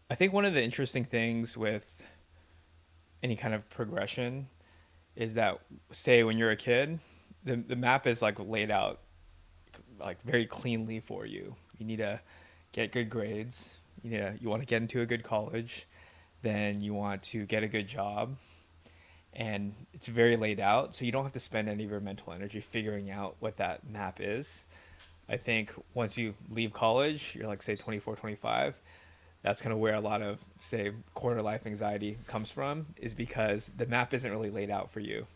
I think one of the interesting things with any kind of progression is that, say, when you're a kid, the map is like laid out like very cleanly for you. You need to get good grades. You want to get into a good college, then you want to get a good job, and it's very laid out, so you don't have to spend any of your mental energy figuring out what that map is. I think once you leave college, you're like say 24, 25. That's kind of where a lot of say quarter life anxiety comes from, is because the map isn't really laid out for you.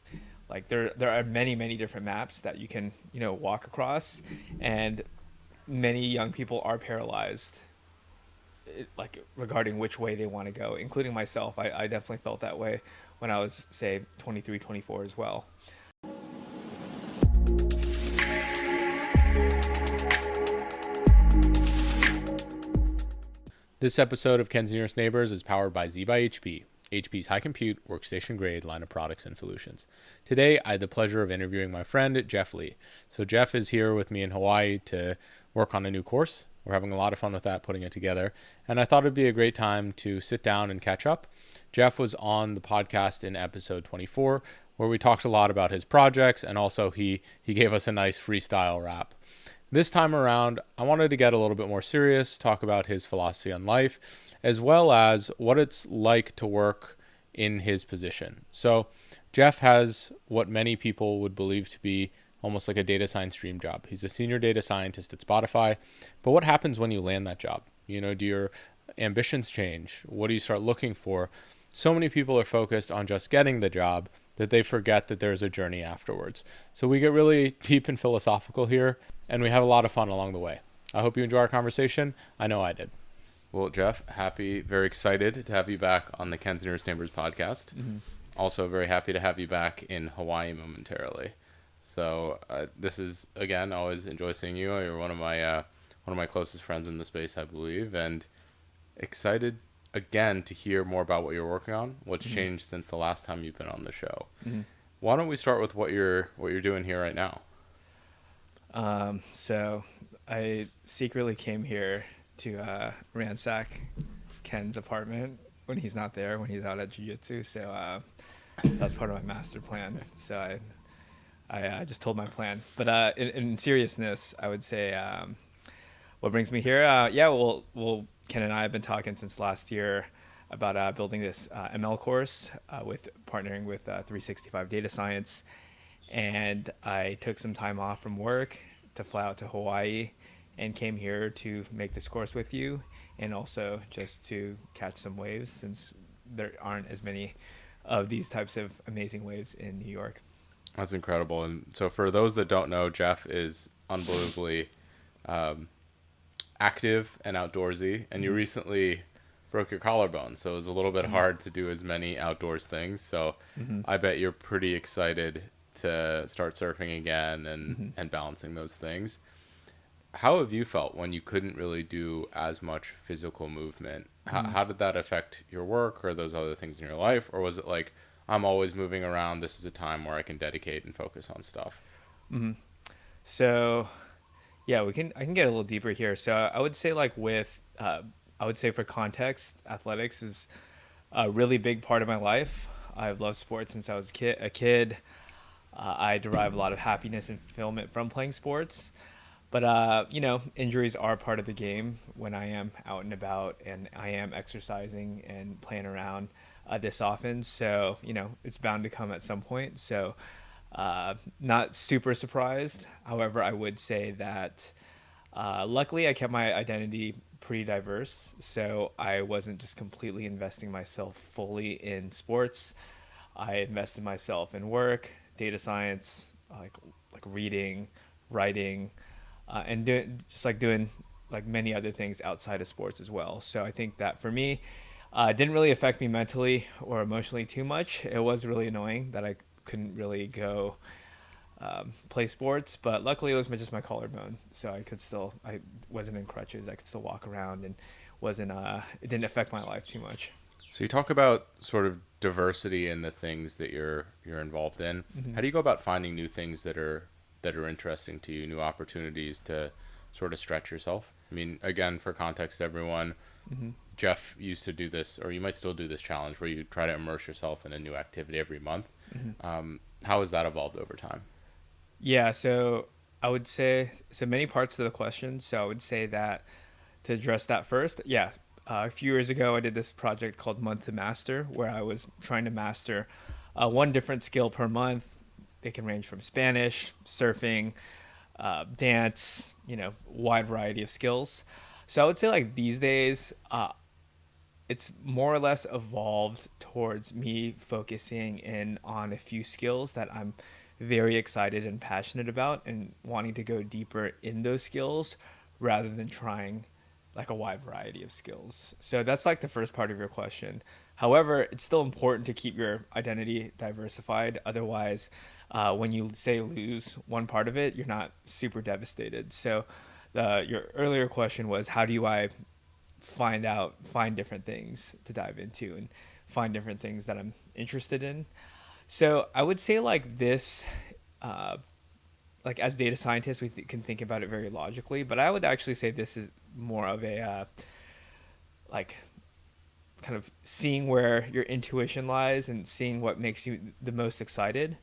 Like there are many different maps that you can walk across, and many young people are paralyzed, like regarding which way they want to go, including myself. I definitely felt that way when I was say 23, 24 as well. This episode of Ken's Nearest Neighbors is powered by Z by HP, HP's high compute, workstation grade line of products and solutions. Today, I had the pleasure of interviewing my friend, Jeff Lee. So Jeff is here with me in Hawaii to work on a new course. We're having a lot of fun with that, putting it together. And I thought it'd be a great time to sit down and catch up. Jeff was on the podcast in episode 24, where we talked a lot about his projects, and also he gave us a nice freestyle rap. This time around, I wanted to get a little bit more serious, talk about his philosophy on life, as well as what it's like to work in his position. So Jeff has what many people would believe to be almost like a data science dream job. He's a senior data scientist at Spotify. But what happens when you land that job? Do your ambitions change? What do you start looking for? So many people are focused on just getting the job that they forget that there's a journey afterwards. So we get really deep and philosophical here, and we have a lot of fun along the way. I hope you enjoy our conversation. I know I did. Well, Jeff, very excited to have you back on the Ken's Nearest Neighbors podcast. Mm-hmm. Also very happy to have you back in Hawaii momentarily. So this is, again, always enjoy seeing you. You're one of my closest friends in the space, I believe, and excited again to hear more about what you're working on, what's mm-hmm. changed since the last time you've been on the show. Mm-hmm. Why don't we start with what you're doing here right now? So I secretly came here to ransack Ken's apartment when he's not there, when he's out at jiu-jitsu. So that was part of my master plan. So I just told my plan. But in seriousness, I would say what brings me here, well, Ken and I have been talking since last year about building this ML course with partnering with 365 Data Science. And I took some time off from work to fly out to Hawaii and came here to make this course with you, and also just to catch some waves, since there aren't as many of these types of amazing waves in New York. That's incredible. And so for those that don't know, Jeff is unbelievably active and outdoorsy, and you recently broke your collarbone, so it was a little bit hard to do as many outdoors things. So I bet you're pretty excited to start surfing again and balancing those things. How have you felt when you couldn't really do as much physical movement? How did that affect your work or those other things in your life? Or was it like, I'm always moving around, this is a time where I can dedicate and focus on stuff? Mm-hmm. So yeah, I can get a little deeper here. So I would say I would say for context, athletics is a really big part of my life. I've loved sports since I was a kid. I derive a lot of happiness and fulfillment from playing sports. But, injuries are part of the game when I am out and about and I am exercising and playing around this often. So, it's bound to come at some point. So not super surprised. However, I would say that luckily I kept my identity pretty diverse. So I wasn't just completely investing myself fully in sports. I invested myself in work, data science, like reading, writing, and doing many other things outside of sports as well. So I think that for me, it didn't really affect me mentally or emotionally too much. It was really annoying that I couldn't really go play sports, but luckily it was just my collarbone, so I wasn't in crutches. I could still walk around, and it didn't affect my life too much. So you talk about sort of diversity in the things that you're involved in. Mm-hmm. How do you go about finding new things that are interesting to you, new opportunities to sort of stretch yourself? I mean, again, for context, everyone, Hmm. Jeff used to do this, or you might still do this challenge where you try to immerse yourself in a new activity every month. Hmm. How has that evolved over time? Yeah, so I would say so many parts to the question. So I would say that to address that first, yeah, a few years ago I did this project called Month to Master, where I was trying to master one different skill per month. They can range from Spanish, surfing, dance, wide variety of skills. So I would say like these days, it's more or less evolved towards me focusing in on a few skills that I'm very excited and passionate about and wanting to go deeper in those skills rather than trying like a wide variety of skills. So that's like the first part of your question. However, it's still important to keep your identity diversified. Otherwise, when you say lose one part of it, you're not super devastated. So, your earlier question was, how do I find different things to dive into and find different things that I'm interested in. So I would say like this, uh, like as data scientists, can think about it very logically, but I would actually say this is more of a like kind of seeing where your intuition lies and seeing what makes you the most excited.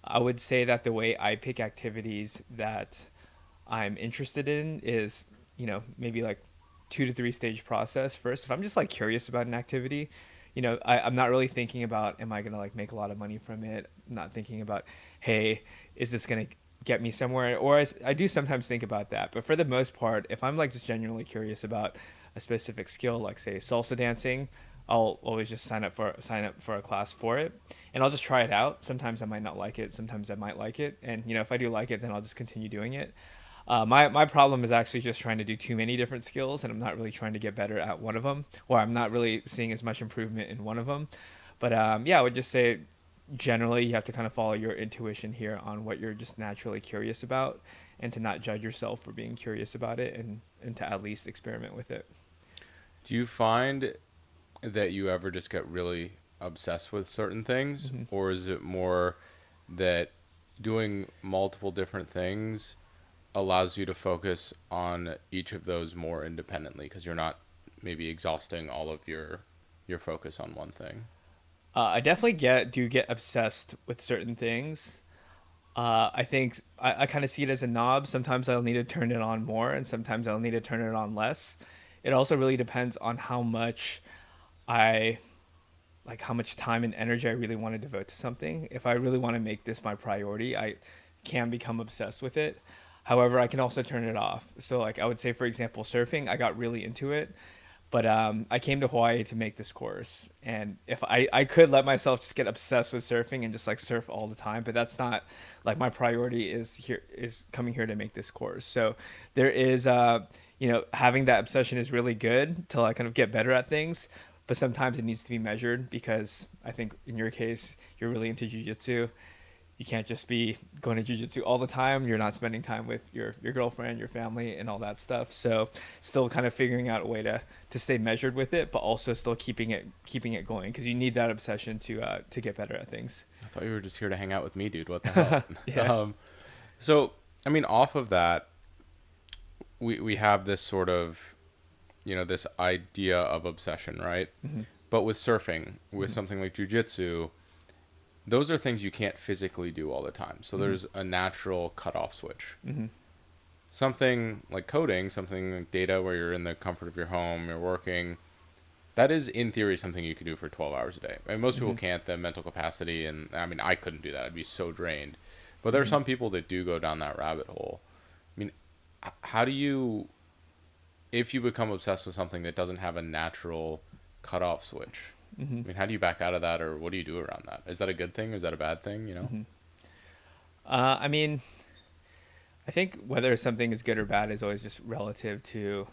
I would say that the way I pick activities that I'm interested in is, maybe like 2 to 3 stage process. First, if I'm just like curious about an activity, I'm not really thinking about, am I gonna like make a lot of money from it? I'm not thinking about, hey, is this gonna get me somewhere? Or I do sometimes think about that, but for the most part, if I'm like just genuinely curious about a specific skill, like say salsa dancing, I'll always just sign up for a class for it, and I'll just try it out. Sometimes I might not like it, sometimes I might like it, and if I do like it, then I'll just continue doing it. My problem is actually just trying to do too many different skills, and I'm not really trying to get better at one of them, or I'm not really seeing as much improvement in one of them. But yeah, I would just say generally you have to kind of follow your intuition here on what you're just naturally curious about, and to not judge yourself for being curious about it, and to at least experiment with it. Do you find that you ever just get really obsessed with certain things, Hmm. or is it more that doing multiple different things allows you to focus on each of those more independently because you're not maybe exhausting all of your focus on one thing? I definitely get obsessed with certain things. I think I kind of see it as a knob. Sometimes I'll need to turn it on more, and sometimes I'll need to turn it on less. It also really depends on I how much time and energy I really want to devote to something. If I really want to make this my priority, I can become obsessed with it. However, I can also turn it off. So like I would say, for example, surfing, I got really into it, but I came to Hawaii to make this course, and if I could let myself just get obsessed with surfing and just like surf all the time, but that's not like my priority is coming here to make this course. So there is having that obsession is really good to like kind of get better at things, but sometimes it needs to be measured because I think in your case you're really into jujitsu. You can't just be going to jujitsu all the time. You're not spending time with your girlfriend, your family, and all that stuff. So, still kind of figuring out a way to stay measured with it, but also still keeping it going because you need that obsession to get better at things. I thought you were just here to hang out with me, dude. What the hell? Yeah. um, so, I mean, off of that, we have this sort of, this idea of obsession, right? Hmm. But with surfing, with Hmm. something like jujitsu, those are things you can't physically do all the time. So Hmm. there's a natural cutoff switch. Hmm. Something like coding, something like data where you're in the comfort of your home, you're working, that is in theory something you could do for 12 hours a day. I mean, most people Hmm. can't, the mental capacity, and I mean, I couldn't do that. I'd be so drained. But there are Hmm. some people that do go down that rabbit hole. I mean, how do you, if you become obsessed with something that doesn't have a natural cutoff switch, Hmm. I mean, how do you back out of that, or what do you do around that? Is that a good thing? Is that a bad thing? Hmm. I mean, I think whether something is good or bad is always just relative to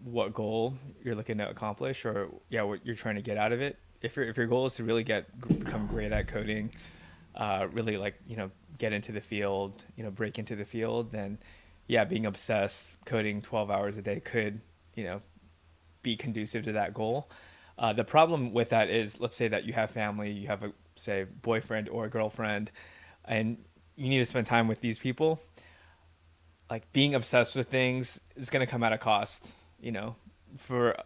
what goal you're looking to accomplish, or yeah, what you're trying to get out of it. If your goal is to really become great at coding, really like get into the field, break into the field, then yeah, being obsessed coding 12 hours a day could you know be conducive to that goal. The problem with that is, let's say that you have family, you have a say boyfriend or a girlfriend, and you need to spend time with these people. Like being obsessed with things is going to come at a cost, you know. for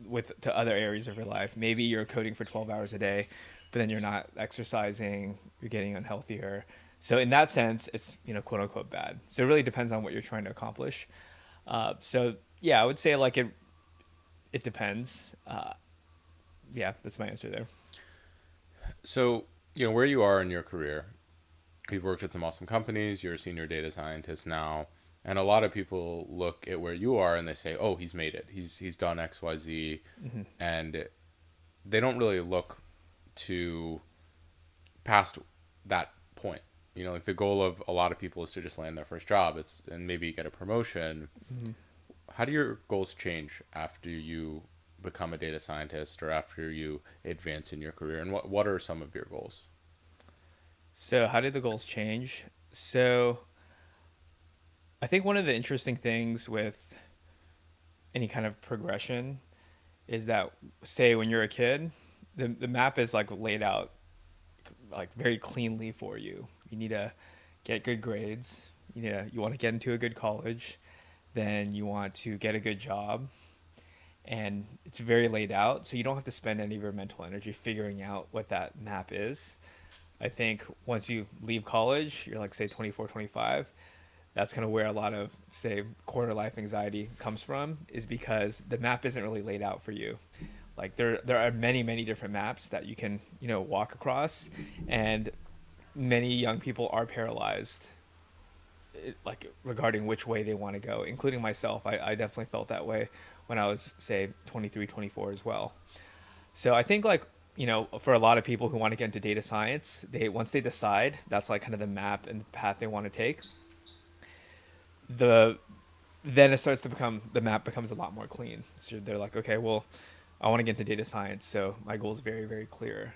with to other areas of your life. Maybe you're coding for 12 hours a day, but then you're not exercising, you're getting unhealthier. So in that sense, it's, quote unquote bad. So it really depends on what you're trying to accomplish. So yeah, I would say like it depends. Yeah, that's my answer there. So, where you are in your career, you've worked at some awesome companies, you're a senior data scientist now, and a lot of people look at where you are and they say, "Oh, he's made it. He's done XYZ." Hmm. And they don't really look to past that point. Like the goal of a lot of people is to just land their first job, it's and maybe get a promotion. Hmm. How do your goals change after you become a data scientist or after you advance in your career? And what are some of your goals? So how did the goals change? So I think one of the interesting things with any kind of progression is that, say, when you're a kid, the map is like laid out like very cleanly for you. You need to get good grades. You want to get into a good college, then you want to get a good job, and it's very laid out, so you don't have to spend any of your mental energy figuring out what that map is. I think once you leave college, you're like say 24, 25. That's kind of where a lot of say quarter life anxiety comes from, is because the map isn't really laid out for you. Like there are many different maps that you can walk across, and many young people are paralyzed, like regarding which way they want to go, including myself. I definitely felt that way when I was say 23, 24 as well. So I think like for a lot of people who want to get into data science, they once they decide that's like kind of the map and the path they want to take, the then it starts to become the map becomes a lot more clean. So they're like, okay, well, I want to get into data science, so my goal is very clear.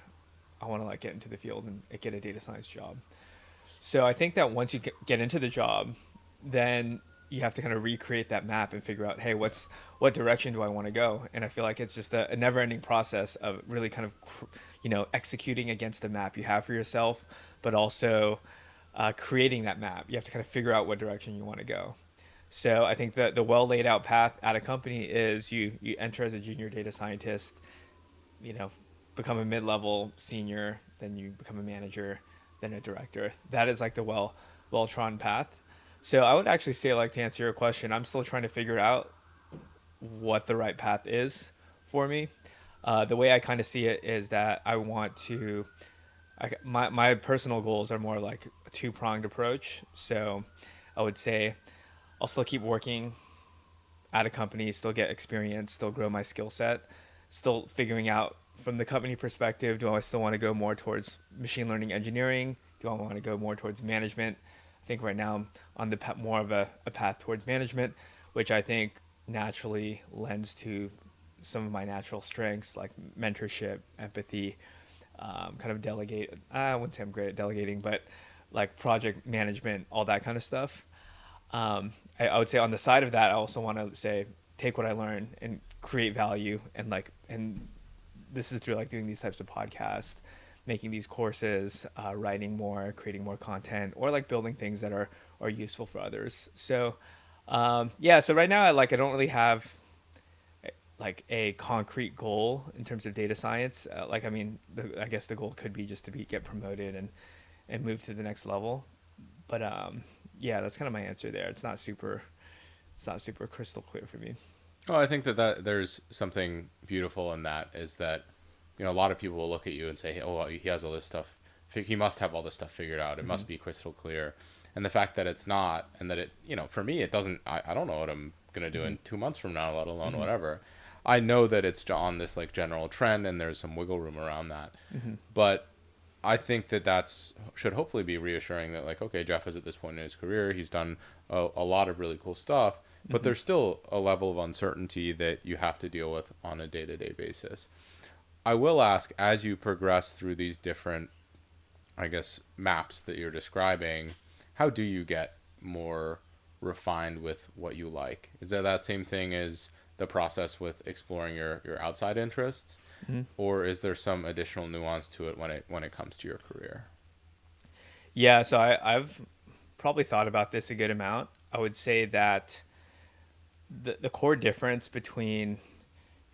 I want to like get into the field and get a data science job. So I think that once you get into the job, then you have to kind of recreate that map and figure out, hey, what direction do I want to go? And I feel like it's just a never-ending process of really kind of executing against the map you have for yourself, but also creating that map. You have to kind of figure out what direction you want to go. So I think that the well laid out path at a company is you enter as a junior data scientist, you know, become a mid level senior, then you become a manager, then a director. That is like the well trodden path. So I would actually say, like, to answer your question, I'm still trying to figure out what the right path is for me. The way I kind of see it is that I want to. My personal goals are more like a two pronged approach. So I would say I'll still keep working at a company, still get experience, still grow my skill set, still figuring out from the company perspective, do I still want to go more towards machine learning engineering? Do I want to go more towards management? I think right now I'm on the more of a path towards management, which I think naturally lends to some of my natural strengths like mentorship, empathy, kind of delegate. I wouldn't say I'm great at delegating, but like project management, all that kind of stuff. I would say on the side of that, I also want to say take what I learn and create value, and this is through like doing these types of podcasts, making these courses, writing more, creating more content, or like building things that are useful for others. So yeah, so right now I don't really have like a concrete goal in terms of data science. Like I mean, I guess the goal could be just to be get promoted and move to the next level. But yeah, that's kind of my answer there. It's not super crystal clear for me. Oh, I think that there's something beautiful in that is that, a lot of people will look at you and say, oh, well, he has all this stuff. He must have all this stuff figured out. It Hmm. must be crystal clear. And the fact that it's not, and that it, for me, it doesn't, I don't know what I'm going to do Hmm. in 2 months from now, let alone Hmm. whatever. I know that it's on this like general trend and there's some wiggle room around that. Hmm. But I think that's should hopefully be reassuring that like, okay, Jeff is at this point in his career. He's done a lot of really cool stuff, but Hmm. there's still a level of uncertainty that you have to deal with on a day-to-day basis. I will ask, as you progress through these different, I guess, maps that you're describing, how do you get more refined with what you like? Is that same thing as the process with exploring your outside interests? Hmm. Or is there some additional nuance to it when it comes to your career? Yeah, so I've probably thought about this a good amount. I would say that the core difference between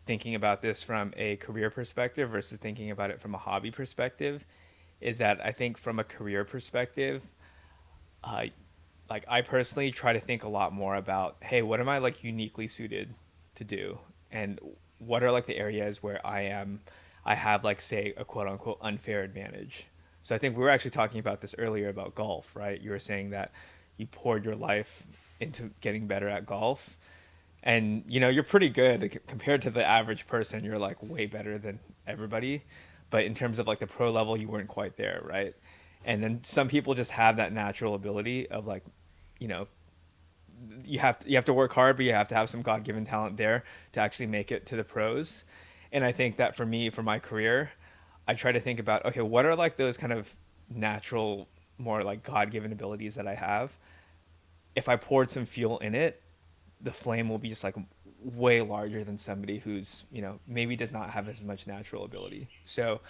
thinking about this from a career perspective versus thinking about it from a hobby perspective is that I think from a career perspective, uh, like I personally try to think a lot more about, hey, what am I like uniquely suited to do, and what are like the areas where I have like say a quote unquote unfair advantage. So I think we were actually talking about this earlier about golf, right? You were saying that you poured your life into getting better at golf, and you're pretty good compared to the average person. You're like way better than everybody, but in terms of like the pro level, you weren't quite there, right? And then some people just have that natural ability of like, you know you have to work hard, but you have to have some god-given talent there to actually make it to the pros. And I think that for me, for my career, I try to think about, okay, what are like those kind of natural, more like god-given abilities that I have. If I poured some fuel in it, the flame will be just like way larger than somebody who's maybe does not have as much natural ability. So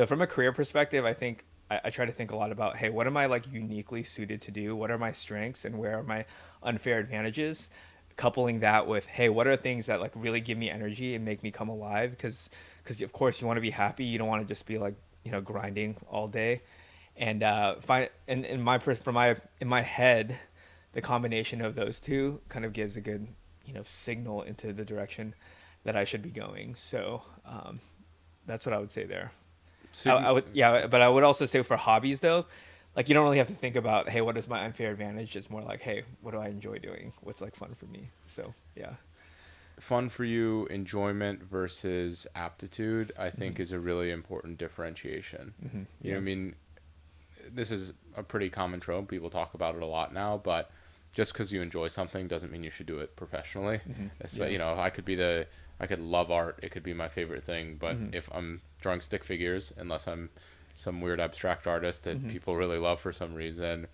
from a career perspective, I think I try to think a lot about, hey, what am I like uniquely suited to do, what are my strengths and where are my unfair advantages, coupling that with, hey, what are things that like really give me energy and make me come alive, because of course you want to be happy, you don't want to just be like grinding all day. And find and in my for my in my head, the combination of those two kind of gives a good signal into the direction that I should be going. So that's what I would say there. So I would, yeah, but I would also say for hobbies though, like you don't really have to think about, hey, what is my unfair advantage? It's more like, hey, what do I enjoy doing? What's like fun for me? So yeah. fun for you, enjoyment versus aptitude, I think Mm-hmm. is a really important differentiation. Mm-hmm. You know, Yeah. what I mean, this is a pretty common trope. People talk about it a lot now, but just because you enjoy something doesn't mean you should do it professionally. Mm-hmm. Yeah. I could love art. It could be my favorite thing, but Mm-hmm. if I'm drawing stick figures, unless I'm some weird abstract artist that Mm-hmm. people really love for some reason,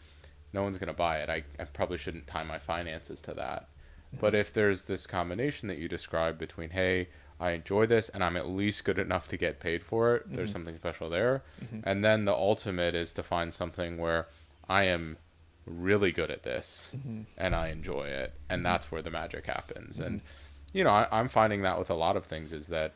no one's gonna buy it. I probably shouldn't tie my finances to that. Mm-hmm. But if there's this combination that you described between, hey, I enjoy this and I'm at least good enough to get paid for it, there's Mm-hmm. something special there. Mm-hmm. And then the ultimate is to find something where I am really good at this Mm-hmm. and I enjoy it. And Mm-hmm. that's where the magic happens. Mm-hmm. And, I'm finding that with a lot of things is that,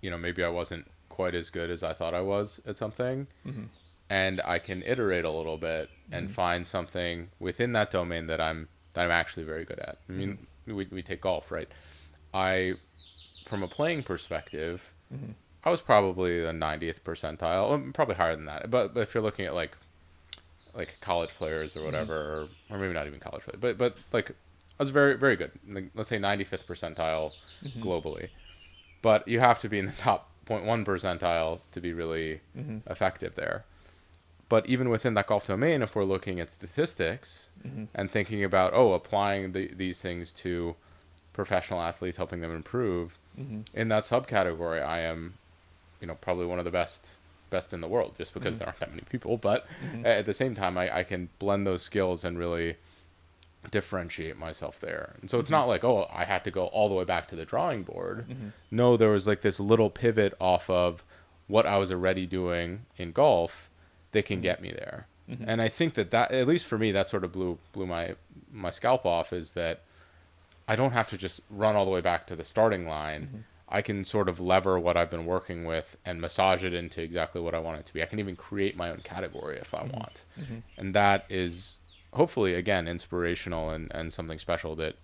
maybe I wasn't quite as good as I thought I was at something. Mm-hmm. And I can iterate a little bit and Mm-hmm. find something within that domain that I'm actually very good at. I Mm-hmm. mean, we take golf, right? I, from a playing perspective, Mm-hmm. I was probably the 90th percentile, probably higher than that. But if you're looking at like college players or Mm-hmm. whatever, or maybe not even college players, but like I was very very good. Like, let's say 95th percentile Mm-hmm. globally. But you have to be in the top 0.1 percentile to be really Mm-hmm. effective there. But even within that golf domain, if we're looking at statistics Mm-hmm. and thinking about, applying these things to professional athletes, helping them improve, Mm-hmm. in that subcategory, I am, probably one of the best in the world, just because Mm-hmm. there aren't that many people. But Mm-hmm. at the same time, I can blend those skills and really differentiate myself there. And so it's Mm-hmm. not like, I had to go all the way back to the drawing board. Mm-hmm. No, there was like this little pivot off of what I was already doing in golf that can Mm-hmm. get me there. Mm-hmm. And I think that at least for me, that sort of blew my scalp off, is that I don't have to just run all the way back to the starting line. Mm-hmm. I can sort of lever what I've been working with and massage it into exactly what I want it to be. I can even create my own category if I Mm-hmm. want. Mm-hmm. And that is hopefully, again, inspirational and something special that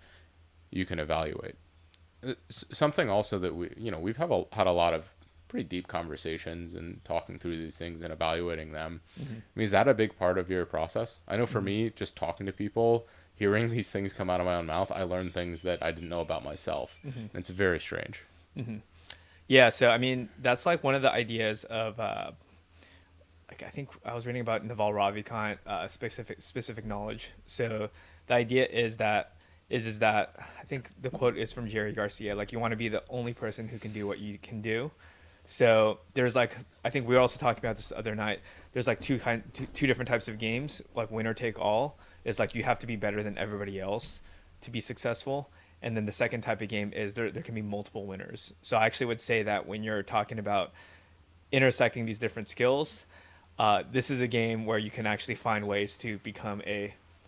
you can evaluate. Something also that we've had a lot of pretty deep conversations and talking through these things and evaluating them. Mm-hmm. I mean, is that a big part of your process? I know for Mm-hmm. me, just talking to people, hearing these things come out of my own mouth, I learn things that I didn't know about myself. Mm-hmm. And it's very strange. Mm-hmm. Yeah, so I mean, that's like one of the ideas of like I think I was reading about Naval Ravikant, specific knowledge. So the idea is that I think the quote is from Jerry Garcia, like you want to be the only person who can do what you can do. So there's like, I think we were also talking about this the other night. There's like two different types of games, like winner take all. Is like you have to be better than everybody else to be successful. And then the second type of game is there can be multiple winners. So I actually would say that when you're talking about intersecting these different skills, this is a game where you can actually find ways to become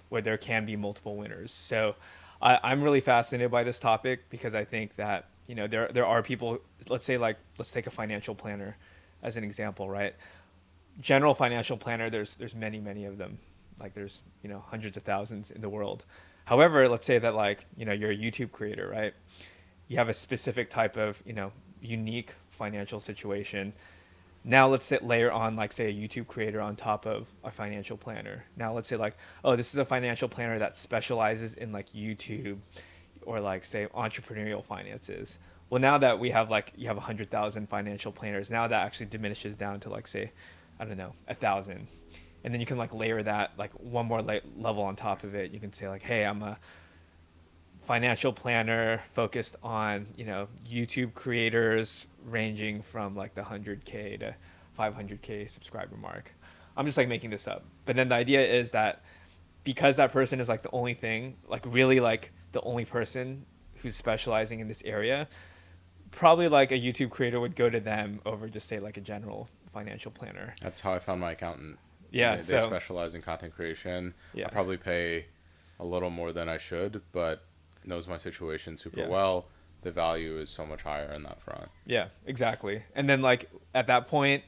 where there can be multiple winners. So I'm really fascinated by this topic because I think that there are people. Let's say like let's take a financial planner as an example, right? General financial planner. There's many of them. Like there's hundreds of thousands in the world. However, let's say that like you're a YouTube creator, right? You have a specific type of unique financial situation. Now let's layer on like say a YouTube creator on top of a financial planner. Now let's say like, oh, this is a financial planner that specializes in like YouTube or like say entrepreneurial finances. Well, now that we have like you have 100,000 financial planners, now that actually diminishes down to like say, I don't know, 1,000, and then you can like layer that like one more level on top of it. You can say like, hey, I'm a financial planner focused on YouTube creators ranging from like the 100K to 500K subscriber mark. I'm just like making this up, but then the idea is that because that person is like the only thing, like really like the only person who's specializing in this area, probably like a YouTube creator would go to them over just say like a general financial planner. That's how I So, found my accountant. yeah, They so specialize in content creation. I yeah, probably pay a little more than I should, but knows my situation super yeah. well. The value is so much higher in that front. Yeah, exactly. And then like at that point,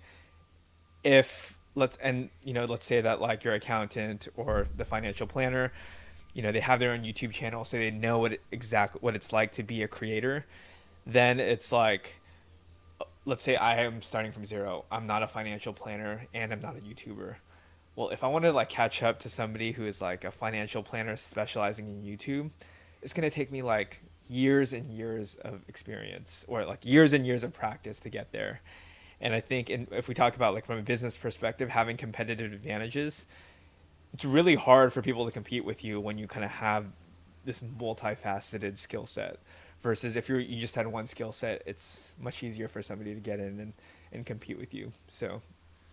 if let's say that like your accountant or the financial planner, they have their own YouTube channel, so they know exactly what it's like to be a creator. Then it's like, let's say I am starting from zero. I'm not a financial planner and I'm not a YouTuber. Well, if I want to like catch up to somebody who is like a financial planner specializing in YouTube, it's gonna take me like years and years of experience or like years and years of practice to get there. And I think if we talk about like from a business perspective, having competitive advantages, it's really hard for people to compete with you when you kind of have this multifaceted skill set. Versus if you just had one skill set, it's much easier for somebody to get in and compete with you. So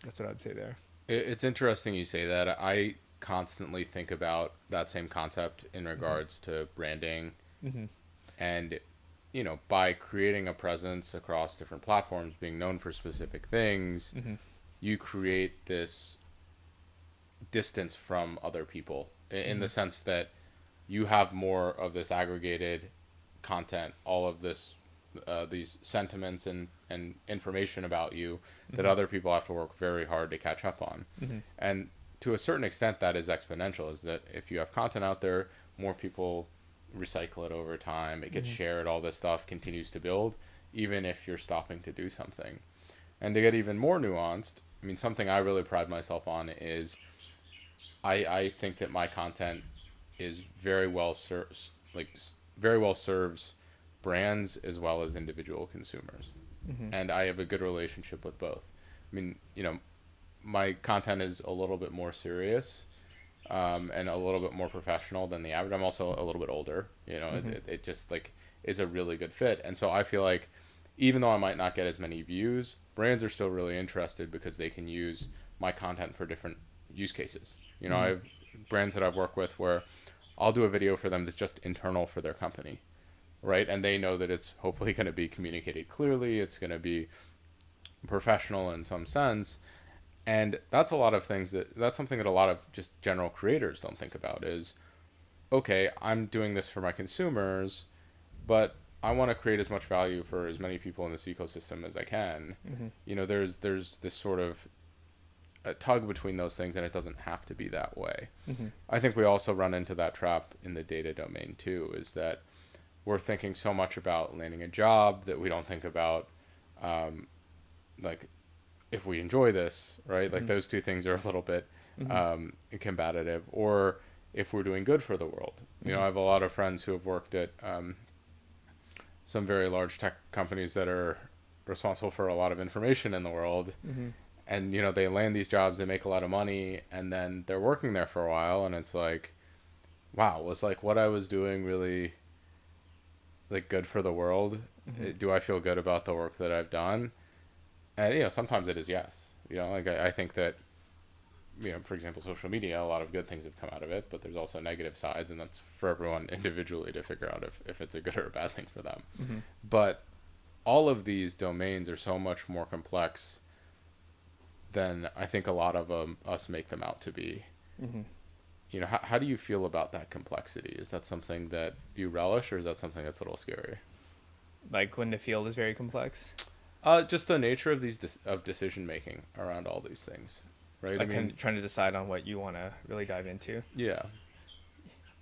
that's what I'd say there. It's interesting you say that. I constantly think about that same concept in Mm-hmm. regards to branding. Mm-hmm. And, by creating a presence across different platforms, being known for specific things, Mm-hmm. you create this distance from other people in Mm-hmm. the sense that you have more of this aggregated content, all of this, these sentiments and information about you that Mm-hmm. other people have to work very hard to catch up on. Mm-hmm. And to a certain extent, that is exponential, is that if you have content out there, more people recycle it over time, it gets Mm-hmm. shared, all this stuff continues to build, even if you're stopping to do something. And to get even more nuanced, I mean, something I really pride myself on is I think that my content is very well serves very well serves brands as well as individual consumers, Mm-hmm. and I have a good relationship with both. I mean, my content is a little bit more serious, and a little bit more professional than the average. I'm also a little bit older. Mm-hmm. It just like is a really good fit, and so I feel like even though I might not get as many views, brands are still really interested because they can use my content for different use cases. I Mm-hmm. have brands that I've worked with where I'll do a video for them that's just internal for their company, right? And they know that it's hopefully going to be communicated clearly, it's going to be professional in some sense. And that's something that a lot of just general creators don't think about is, okay, I'm doing this for my consumers, but I want to create as much value for as many people in this ecosystem as I can. Mm-hmm. There's this sort of a tug between those things, and it doesn't have to be that way. Mm-hmm. I think we also run into that trap in the data domain too, is that we're thinking so much about landing a job that we don't think about, um, like, if we enjoy this, right? Like Mm-hmm. those two things are a little bit Mm-hmm. combative, or if we're doing good for the world. Mm-hmm. I have a lot of friends who have worked at some very large tech companies that are responsible for a lot of information in the world, Mm-hmm. and they land these jobs, they make a lot of money, and then they're working there for a while, and it's like, wow, was like what I was doing really like good for the world? Mm-hmm. Do I feel good about the work that I've done? And sometimes it is yes. Like I think that, for example, social media, a lot of good things have come out of it, but there's also negative sides, and that's for everyone individually to figure out if it's a good or a bad thing for them. Mm-hmm. But all of these domains are so much more complex than I think a lot of us make them out to be. Mm-hmm. how do you feel about that complexity? Is that something that you relish, or is that something that's a little scary? Like when the field is very complex, Just the nature of of decision making around all these things, right? I like kind mean, of trying to decide on what you want to really dive into. yeah,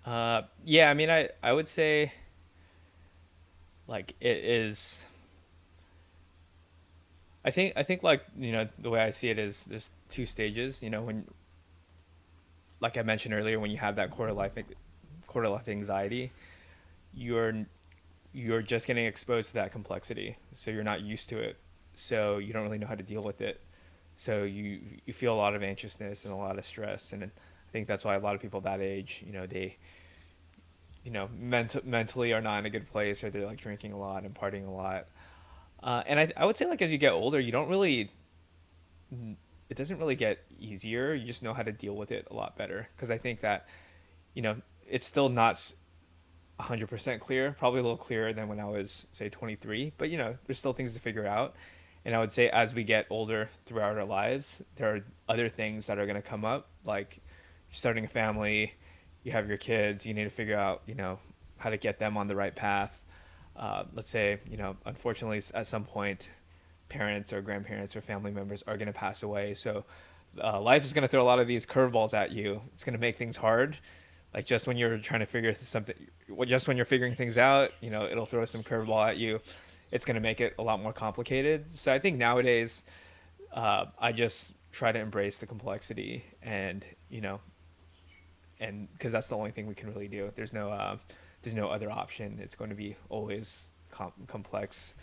Yeah, I mean, I would say like it is. I think like the way I see it is there's two stages. When like I mentioned earlier, when you have that quarter life anxiety, you're you're just getting exposed to that complexity, so you're not used to it, so you don't really know how to deal with it. So you feel a lot of anxiousness and a lot of stress, and I think that's why a lot of people that age, they mentally are not in a good place, or they're like drinking a lot and partying a lot. And I would say like as you get older, you don't really it doesn't really get easier. You just know how to deal with it a lot better. Because I think that you know it's still not 100% clear, probably a little clearer than when I was say 23. But there's still things to figure out. And I would say as we get older throughout our lives, there are other things that are going to come up, like you're starting a family, you have your kids, you need to figure out how to get them on the right path. Let's say unfortunately at some point parents or grandparents or family members are going to pass away, so life is going to throw a lot of these curveballs at you. It's going to make things hard, like just when you're trying to figure something, just when you're figuring things out, it'll throw some curveball at you. It's going to make it a lot more complicated. So I think nowadays I just try to embrace the complexity, and and because that's the only thing we can really do. There's no other option. It's going to be always complex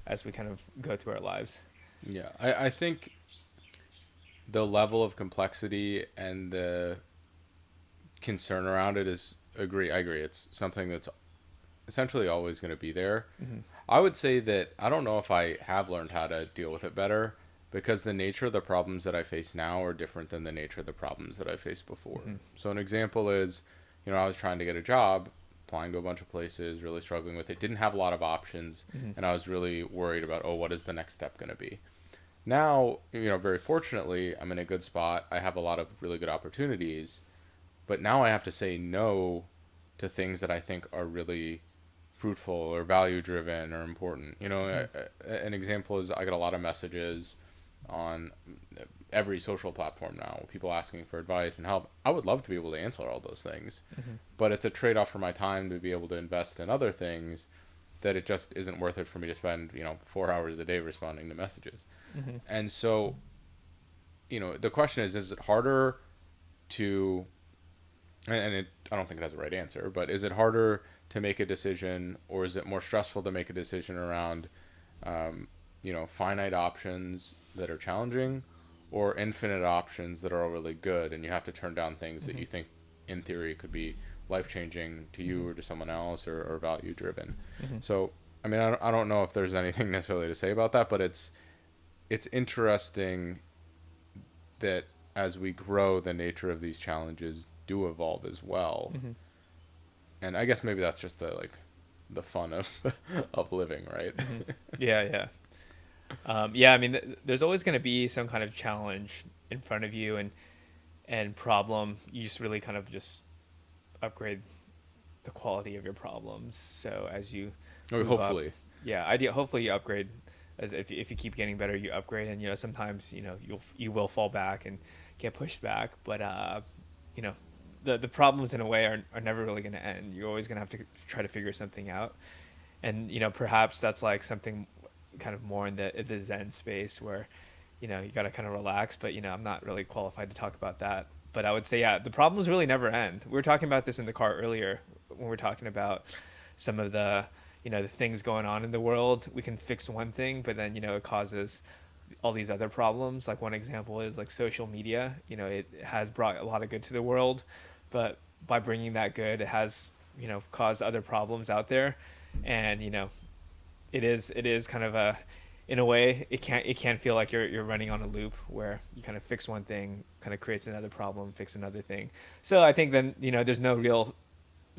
as we kind of go through our lives. yeah. I think the level of complexity and the concern around it is agree. I agree. It's something that's essentially always going to be there. Mm-hmm. I would say that I don't know if I have learned how to deal with it better, because the nature of the problems that I face now are different than the nature of the problems that I faced before. Mm-hmm. So an example is, I was trying to get a job, applying to a bunch of places, really struggling with it, didn't have a lot of options, Mm-hmm. and I was really worried about, oh, what is the next step going to be? Now, very fortunately, I'm in a good spot. I have a lot of really good opportunities, but now I have to say no to things that I think are really fruitful or value driven or important. Mm-hmm. An example is I get a lot of messages on every social platform now, people asking for advice and help. I would love to be able to answer all those things, Mm-hmm. but it's a trade off for my time to be able to invest in other things that it just isn't worth it for me to spend 4 hours a day responding to messages. Mm-hmm. And so the question is it harder to, I don't think it has a right answer, but is it harder to make a decision, or is it more stressful to make a decision around finite options that are challenging, or infinite options that are all really good, and you have to turn down things that Mm-hmm. you think in theory could be life changing to you Mm-hmm. or to someone else, or value driven. Mm-hmm. So I mean, I don't know if there's anything necessarily to say about that, but it's interesting that as we grow, the nature of these challenges do evolve as well. Mm-hmm. And I guess maybe that's just the fun of of living, right? Mm-hmm. Yeah, yeah. Yeah, I mean, there's always going to be some kind of challenge in front of you, and problem. You just really kind of just upgrade the quality of your problems. So as you Or move up, hopefully. yeah, idea. Hopefully, you upgrade. As if you keep getting better, you upgrade, and sometimes you will fall back and get pushed back, but you know the problems in a way are never really going to end. You're always going to have to try to figure something out, and perhaps that's like something kind of more in the Zen space where you got to kind of relax. But I'm not really qualified to talk about that. But I would say, yeah, the problems really never end. We were talking about this in the car earlier when we were talking about some of the things going on in the world. We can fix one thing, but then it causes all these other problems. Like one example is like social media. It has brought a lot of good to the world, but by bringing that good, it has caused other problems out there. And it is kind of a, in a way, it can feel like you're running on a loop where you kind of fix one thing, kind of creates another problem, fix another thing. So I think then there's no real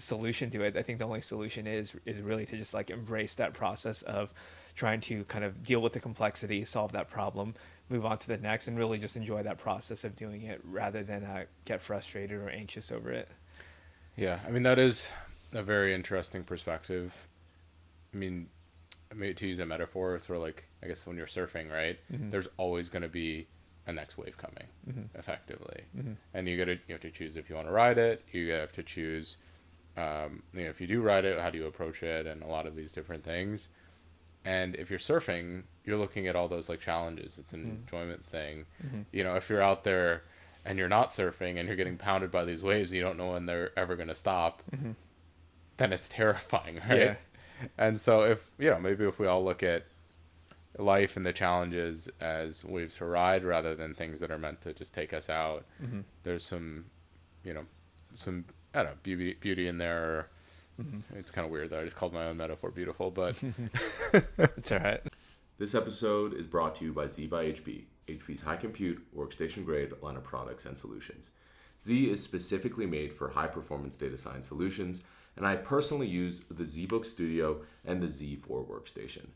solution to it. I think the only solution is really to just like embrace that process of trying to kind of deal with the complexity, solve that problem, move on to the next, and really just enjoy that process of doing it rather than get frustrated or anxious over it. Yeah, I mean that is a very interesting perspective. I mean, to use a metaphor, sort of like I guess when you're surfing, right? Mm-hmm. There's always going to be a next wave coming, Mm-hmm. effectively, Mm-hmm. and you have to choose if you want to ride it. You have to choose, if you do ride it, how do you approach it, and a lot of these different things. And if you're surfing, you're looking at all those like challenges. It's an enjoyment thing. Mm-hmm. If you're out there and you're not surfing and you're getting pounded by these waves, you don't know when they're ever going to stop, Mm-hmm. then it's terrifying, Yeah. right? And so if, maybe if we all look at life and the challenges as waves to ride rather than things that are meant to just take us out, Mm-hmm. there's some, you know, some, I don't know, beauty in there. Mm-hmm. It's kind of weird that I just called my own metaphor beautiful, but It's all right. This episode is brought to you by Z by HP, HP's high compute, workstation grade line of products and solutions. Z is specifically made for high performance data science solutions, and I personally use the ZBook Studio and the Z4 workstation.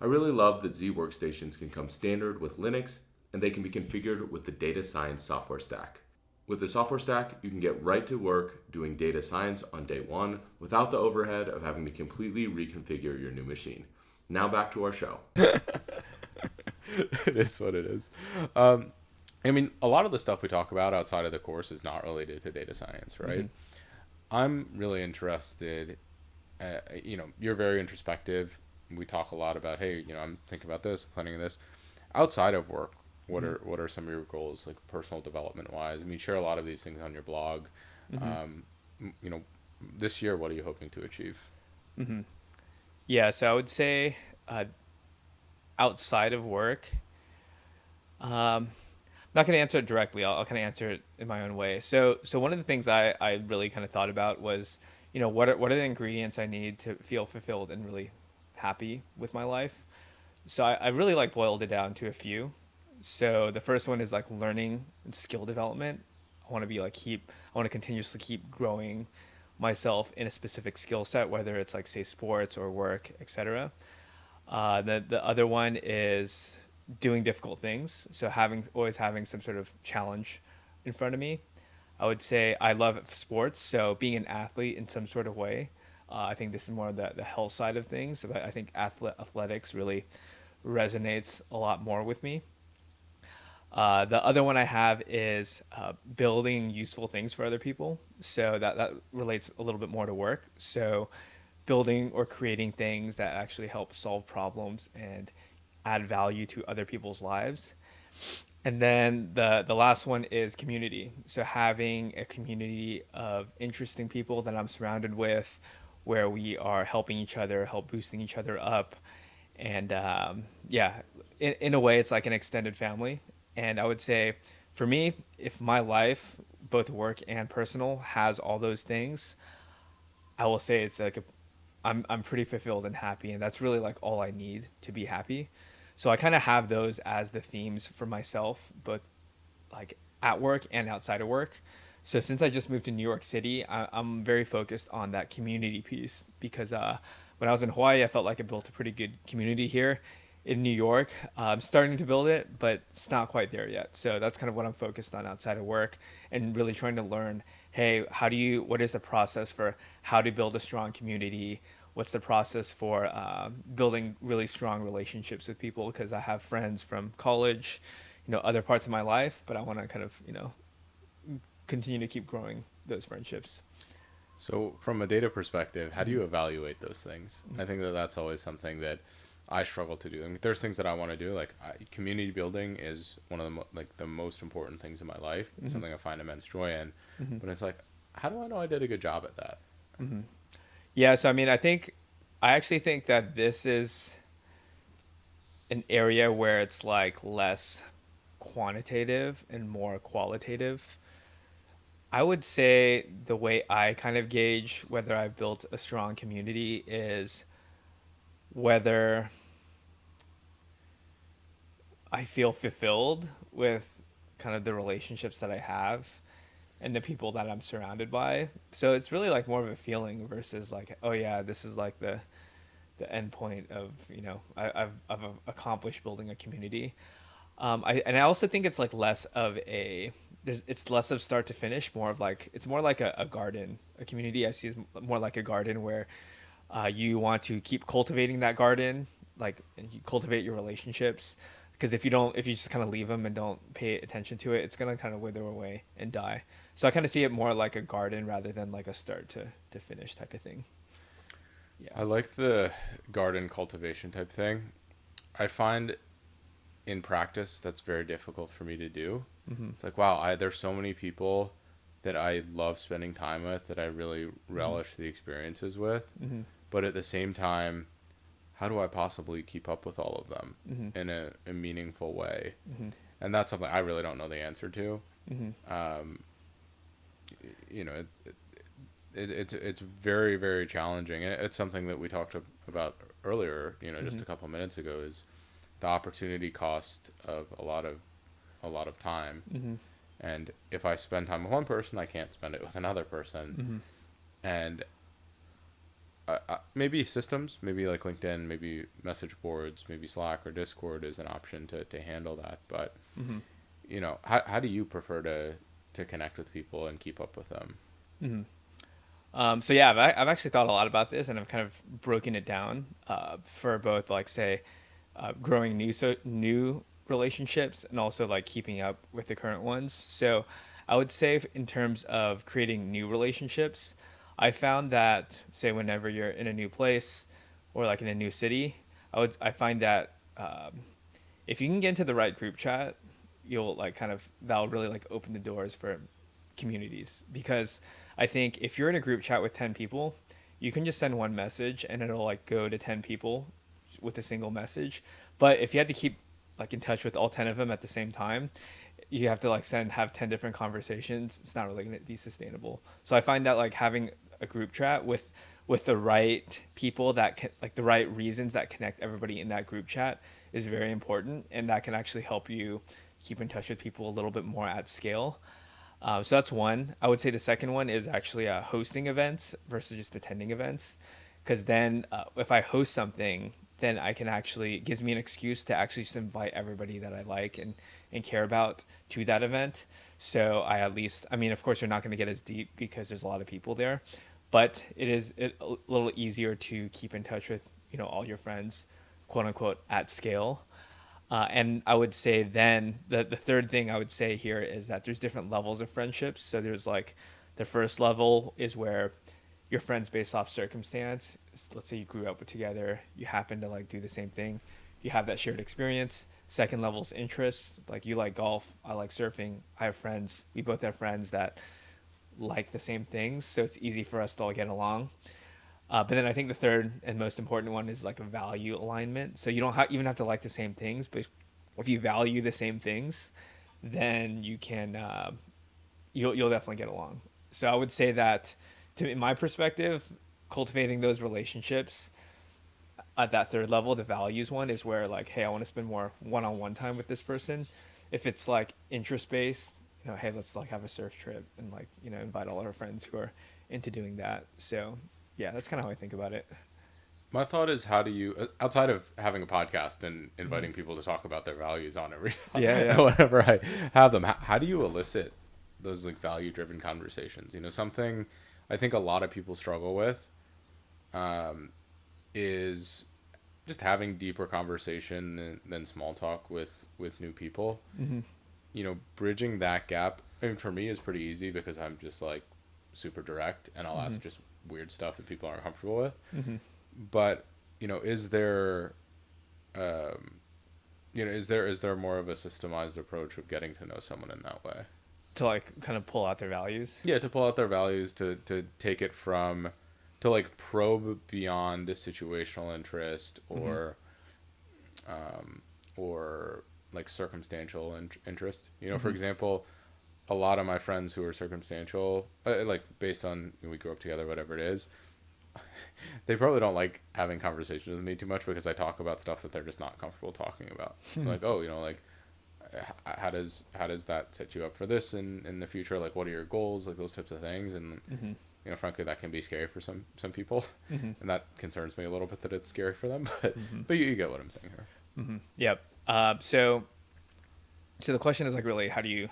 I really love that Z workstations can come standard with Linux, and they can be configured with the data science software stack. With the software stack, you can get right to work doing data science on day one without the overhead of having to completely reconfigure your new machine. Now back to our show. it is what it is. I mean, a lot of the stuff we talk about outside of the course is not related to data science, right? I'm really interested, you're very introspective. We talk a lot about, hey, I'm thinking about this, planning this. Outside of work, what are some of your goals, like personal development wise? I mean, you share a lot of these things on your blog. You know, this year, what are you hoping to achieve? Yeah, so I would say outside of work, I'm not going to answer it directly. I'll kind of answer it in my own way. So one of the things I really kind of thought about was, what are the ingredients I need to feel fulfilled and really happy with my life? So I really like boiled it down to a few. So the first one is like learning and skill development. I want to be like I want to continuously keep growing myself in a specific skill set, whether it's like say sports or work, etc. The other one is doing difficult things. So always having some sort of challenge in front of me. I would say I love sports, so being an athlete in some sort of way. I think this is more of the health side of things. So I think athletics really resonates a lot more with me. The other one I have is building useful things for other people. So that relates a little bit more to work. So building or creating things that actually help solve problems and add value to other people's lives. And then the last one is community. So having a community of interesting people that I'm surrounded with, where we are helping each other, help boosting each other up, and yeah, in a way, it's like an extended family. And I would say, for me, if my life, both work and personal, has all those things, I will say it's like I'm pretty fulfilled and happy, and that's really like all I need to be happy. So I kind of have those as the themes for myself, both like at work and outside of work. So since I just moved to New York City, I'm very focused on that community piece because when I was in Hawaii, I felt like I built a pretty good community here. In New York, I'm starting to build it, but it's not quite there yet. So that's kind of what I'm focused on outside of work and really trying to learn, hey, what is the process for how to build a strong community? What's the process for building really strong relationships with people? Because I have friends from college, other parts of my life, but I want to kind of, continue to keep growing those friendships. So, from a data perspective, how do you evaluate those things? I think that that's always something that I struggle to do. I mean, there's things that I want to do, like community building is one of the most important things in my life. It's something I find immense joy in. But it's like, how do I know I did a good job at that? Yeah, so I mean, I actually think that this is an area where it's like less quantitative and more qualitative. I would say the way I kind of gauge whether I've built a strong community is whether I feel fulfilled with kind of the relationships that I have. and the people that I'm surrounded by. So it's really like more of a feeling versus like, oh yeah, this is like the end point of, I've accomplished building a community. I also think it's like less of it's less of start to finish, more of like it's more like a garden. A community I see is more like a garden where you want to keep cultivating that garden, like you cultivate your relationships. Because if you just kind of leave them and don't pay attention to it, it's gonna kind of wither away and die. So I kind of see it more like a garden rather than like a start to finish type of thing. Yeah. I like the garden cultivation type thing. I find in practice that's very difficult for me to do. Mm-hmm. It's like, wow, there's so many people that I love spending time with, that I really relish the experiences with. Mm-hmm. But at the same time, how do I possibly keep up with all of them Mm-hmm. in a meaningful way? Mm-hmm. And that's something I really don't know the answer to. Mm-hmm. You know, it's very, very challenging. And it's something that we talked about earlier, just Mm-hmm. a couple of minutes ago, is the opportunity cost of a lot of time. Mm-hmm. And if I spend time with one person, I can't spend it with another person. Mm-hmm. And maybe systems, maybe like LinkedIn, maybe message boards, maybe Slack or Discord is an option to handle that. But Mm-hmm. how do you prefer to connect with people and keep up with them? Mm-hmm. So yeah, I've actually thought a lot about this, and I've kind of broken it down for both, like say, growing new relationships and also like keeping up with the current ones. So I would say in terms of creating new relationships, I found that say whenever you're in a new place or like in a new city, I find that if you can get into the right group chat, you'll like kind of that'll really like open the doors for communities. Because I think if you're in a group chat with 10 people, you can just send one message and it'll like go to 10 people with a single message. But if you had to keep like in touch with all 10 of them at the same time, you have to like have 10 different conversations. It's not really going to be sustainable. So I find that like having a group chat with the right people that can, like the right reasons that connect everybody in that group chat is very important, and that can actually help you keep in touch with people a little bit more at scale. So that's one. I would say the second one is actually hosting events versus just attending events, because then if I host something, then I can actually, it gives me an excuse to actually just invite everybody that I like and care about to that event. So I at least, I mean, of course, you're not going to get as deep because there's a lot of people there, but a little easier to keep in touch with, all your friends, quote unquote, at scale. And I would say then the third thing I would say here is that there's different levels of friendships. So there's like the first level is where you're friends based off circumstance. Let's say you grew up together, you happen to like do the same thing, you have that shared experience. Second level is interests. Like you like golf, I like surfing. I have friends. We both have friends that like the same things, so it's easy for us to all get along. But then I think the third and most important one is like a value alignment. So you don't even have to like the same things, but if you value the same things, then you can you'll definitely get along. So I would say that, in my perspective, cultivating those relationships at that third level, the values one, is where like, hey, I want to spend more one-on-one time with this person. If it's like interest based, hey, let's like have a surf trip and like invite all our friends who are into doing that. So yeah, that's kind of how I think about it. My thought is, how do you, outside of having a podcast and inviting people to talk about their values on every, Yeah, yeah. whenever I have them, how do you elicit those like value-driven conversations? Something I think a lot of people struggle with is just having deeper conversation than small talk with new people. Mm-hmm. Bridging that gap, I mean, for me is pretty easy because I'm just like super direct and I'll ask just weird stuff that people aren't comfortable with. Mm-hmm. But is there is there more of a systemized approach of getting to know someone in that way? To like kind of pull out their values. Yeah, to pull out their values, to take it from, to like probe beyond situational interest or like circumstantial interest. For example, a lot of my friends who are circumstantial, like based on we grew up together, whatever it is, they probably don't like having conversations with me too much because I talk about stuff that they're just not comfortable talking about. Like, oh, like how does that set you up for this in the future? Like, what are your goals? Like those types of things. And frankly, that can be scary for some people, and that concerns me a little bit that it's scary for them. But you get what I'm saying here. Yep. So the question is like really, how do you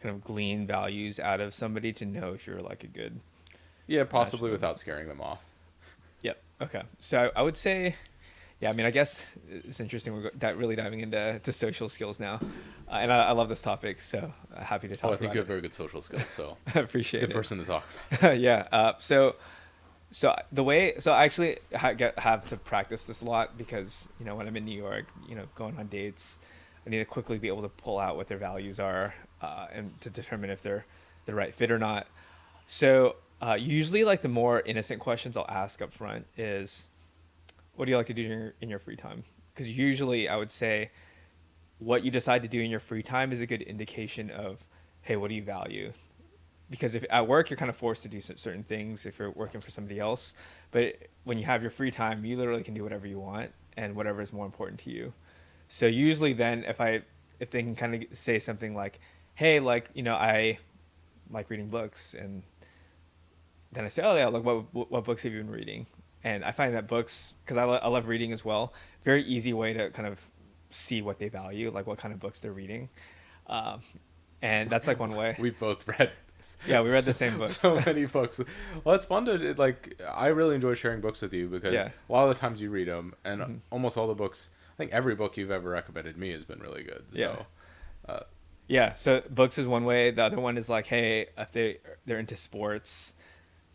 kind of glean values out of somebody to know if you're like a good Yeah, possibly match? without scaring them off. Yep. Okay. So I would say, yeah, I mean, I guess it's interesting. We're really diving into social skills now. And I love this topic. So happy to talk Oh, I think about you have it. very good social skills, so I appreciate good it. person to talk. Yeah. So I actually have to practice this a lot because, when I'm in New York, going on dates, I need to quickly be able to pull out what their values are and to determine if they're the right fit or not. So usually like the more innocent questions I'll ask up front is, what do you like to do in your free time? Because usually I would say what you decide to do in your free time is a good indication of, hey, what do you value? Because if at work you're kind of forced to do certain things if you're working for somebody else, but when you have your free time, you literally can do whatever you want and whatever is more important to you. So usually then if they can kind of say something like, hey, like, I like reading books, and then I say, oh yeah, like what books have you been reading? And I find that books, because I love reading as well, very easy way to kind of see what they value, like what kind of books they're reading. Um, and that's like one way. We've both read. Yeah, we read the same books. So many books. Well, it's fun to like. I really enjoy sharing books with you because Yeah. a lot of the times you read them, and almost all the books. I think every book you've ever recommended me has been really good. Yeah. So, Yeah, so books is one way. The other one is like, hey, if they're into sports,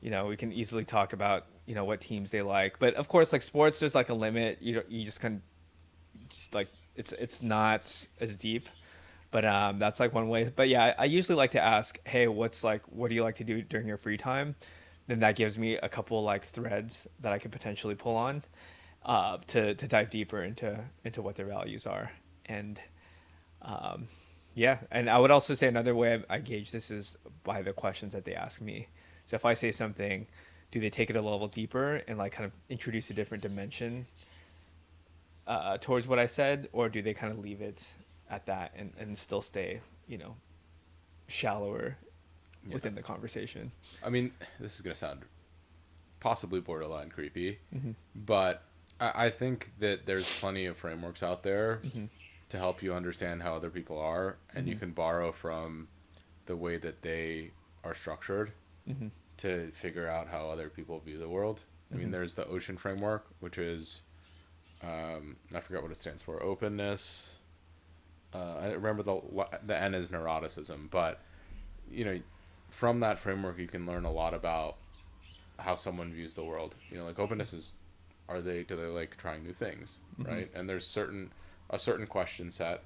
we can easily talk about, what teams they like. But of course, like sports, there's like a limit. You just kind of just like it's not as deep. But that's like one way. But yeah, I usually like to ask, hey, what do you like to do during your free time? Then that gives me a couple like threads that I could potentially pull on to dive deeper into what their values are. And yeah, and I would also say another way I gauge this is by the questions that they ask me. So if I say something, do they take it a level deeper and like kind of introduce a different dimension towards what I said, or do they kind of leave it at that and still stay, shallower within the conversation? I mean, this is gonna sound possibly borderline creepy, but I think that there's plenty of frameworks out there to help you understand how other people are, and you can borrow from the way that they are structured to figure out how other people view the world. I mean, there's the ocean framework, which is I forgot what it stands for. Openness. I remember the N is neuroticism, but from that framework you can learn a lot about how someone views the world. Like openness is, do they like trying new things, right? And there's a certain question set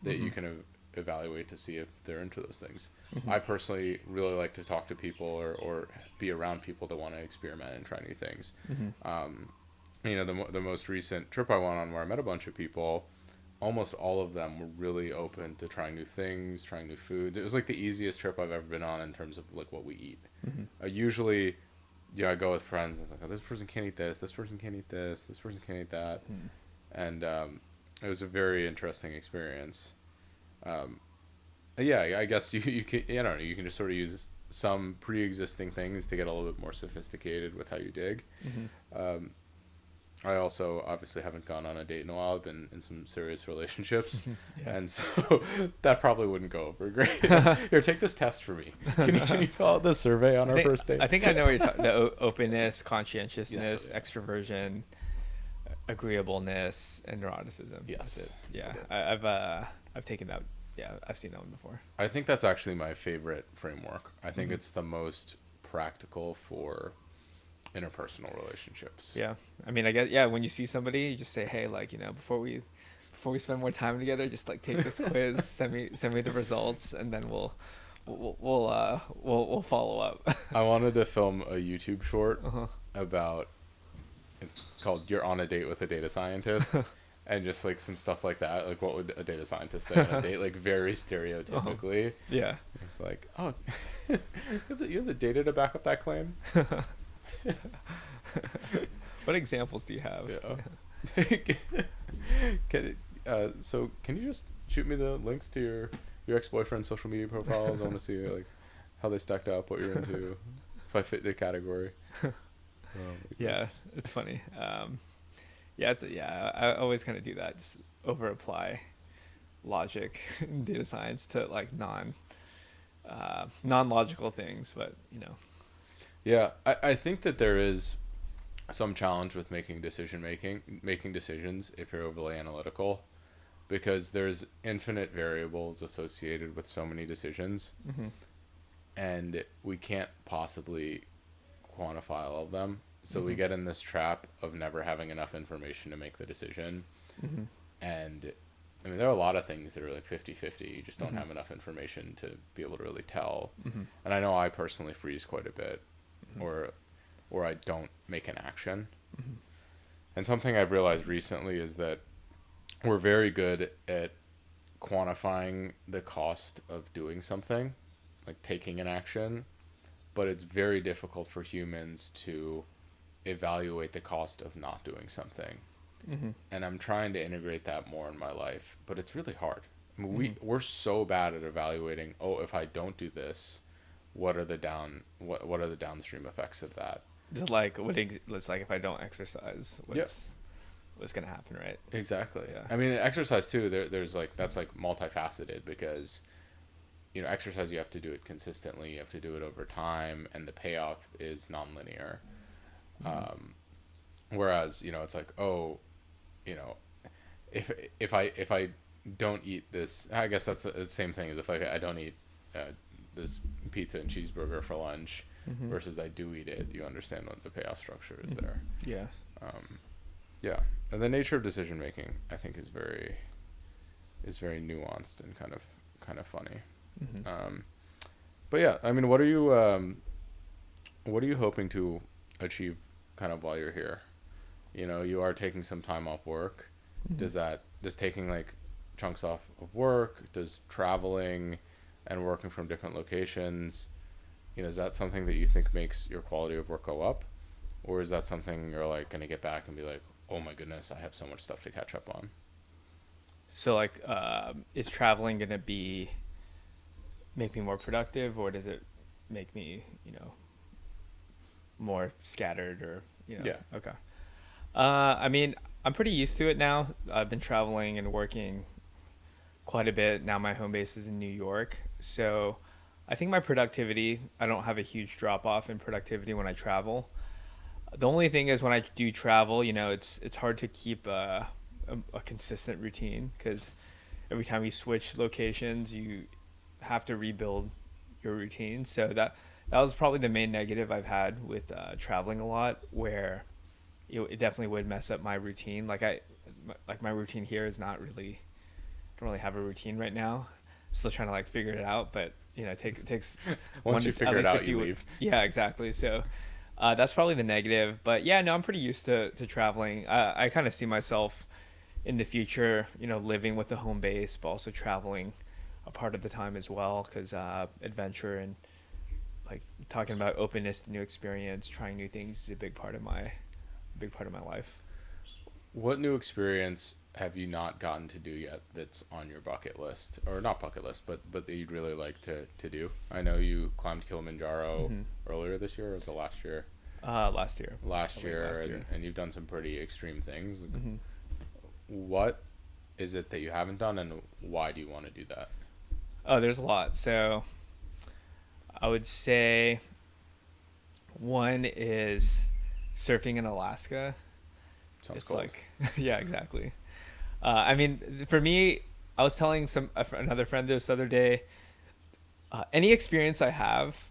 that you can evaluate to see if they're into those things. I personally really like to talk to people or be around people that want to experiment and try new things. The most recent trip I went on where I met a bunch of people, almost all of them were really open to trying new things, trying new foods. It was like the easiest trip I've ever been on in terms of like what we eat. Usually, I go with friends and it's like, oh, this person can't eat this person can't eat this person can't eat that. And it was a very interesting experience. Yeah, I guess you can, I don't know, you can just sort of use some pre-existing things to get a little bit more sophisticated with how you dig. I also obviously haven't gone on a date in a while. I've been in some serious relationships. And so that probably wouldn't go over great. Here, take this test for me. Can you fill out the survey on our first date? I think I know what you're talking. The openness, conscientiousness, Yeah. extroversion, agreeableness, and neuroticism. Yes. That's it. Yeah. Okay. I've taken that. Yeah, I've seen that one before. I think that's actually my favorite framework. I think it's the most practical for interpersonal relationships. Yeah. I mean, I guess, yeah, when you see somebody, you just say, hey, like, before we spend more time together, just like take this quiz, send me the results, and then we'll follow up. I wanted to film a YouTube short about, it's called "You're on a Date with a Data Scientist," and just like some stuff like that. Like, what would a data scientist say on a date? Like, very stereotypically. Yeah. It's like, oh, you have the data to back up that claim. What examples do you have? Yeah. So can you just shoot me the links to your ex-boyfriend's social media profiles? I want to see like how they stacked up, what you're into, if I fit the category. Yeah, it's funny. Yeah, I always kind of do that. Just over apply logic in data science to like non-logical things, but Yeah, I think that there is some challenge with making decisions if you're overly analytical, because there's infinite variables associated with so many decisions, hmm and we can't possibly quantify all of them. So we get in this trap of never having enough information to make the decision. hmm And I mean, there are a lot of things that are like 50-50. You just don't hmm have enough information to be able to really tell. hmm And I know I personally freeze quite a bit, hmm or I don't make an action. hmm And something I've realized recently is that we're very good at quantifying the cost of doing something, like taking an action, but it's very difficult for humans to evaluate the cost of not doing something. hmm And I'm trying to integrate that more in my life, but it's really hard. I mean, hmm we're so bad at evaluating, oh, if I don't do this, what are the downstream effects of that? Just like it's like if I don't exercise, Yep. what's gonna happen, right? Exactly. Yeah. I mean, exercise too, there's like, that's like multifaceted, because exercise, you have to do it consistently, you have to do it over time, and the payoff is nonlinear. hmm Whereas, it's like, oh, you know, if I don't eat this, I guess that's the same thing as if I don't eat this pizza and cheeseburger for lunch hmm versus I do eat it. You understand what the payoff structure is hmm there. Yeah. Yeah, and the nature of decision making, I think, is very nuanced and kind of funny. hmm Um, but yeah, I mean, what are you hoping to achieve kind of while you're here? You are taking some time off work. hmm Does taking like chunks off of work, does traveling and working from different locations, is that something that you think makes your quality of work go up? Or is that something you're like going to get back and be like, oh my goodness, I have so much stuff to catch up on? So like, is traveling gonna make me more productive, or does it make me, more scattered, or Yeah. Okay. I mean, I'm pretty used to it now. I've been traveling and working quite a bit. Now my home base is in New York. So I think my productivity, I don't have a huge drop off in productivity when I travel. The only thing is when I do travel, it's hard to keep a consistent routine, because every time you switch locations, you have to rebuild your routine. So that was probably the main negative I've had with traveling a lot, where it definitely would mess up my routine. Like my routine here is not really, I don't really have a routine right now. I'm still trying to like figure it out, but it takes Once you figure it out, you leave. Yeah, exactly. So that's probably the negative. But yeah, no, I'm pretty used to traveling. I kind of see myself in the future, living with the home base, but also traveling a part of the time as well, because adventure and like talking about openness to new experience, trying new things is a big part of my life. What new experience have you not gotten to do yet that's on your bucket list, or not bucket list, but that you'd really like to do? I know you climbed Kilimanjaro hmm earlier this year, or was it last year? Last year. Last Probably year, last year. and you've done some pretty extreme things. hmm What is it that you haven't done, and why do you want to do that? Oh, there's a lot. So I would say one is surfing in Alaska. Sounds It's cold. like, yeah, exactly. I mean, for me, I was telling another friend this other day. Any experience I have,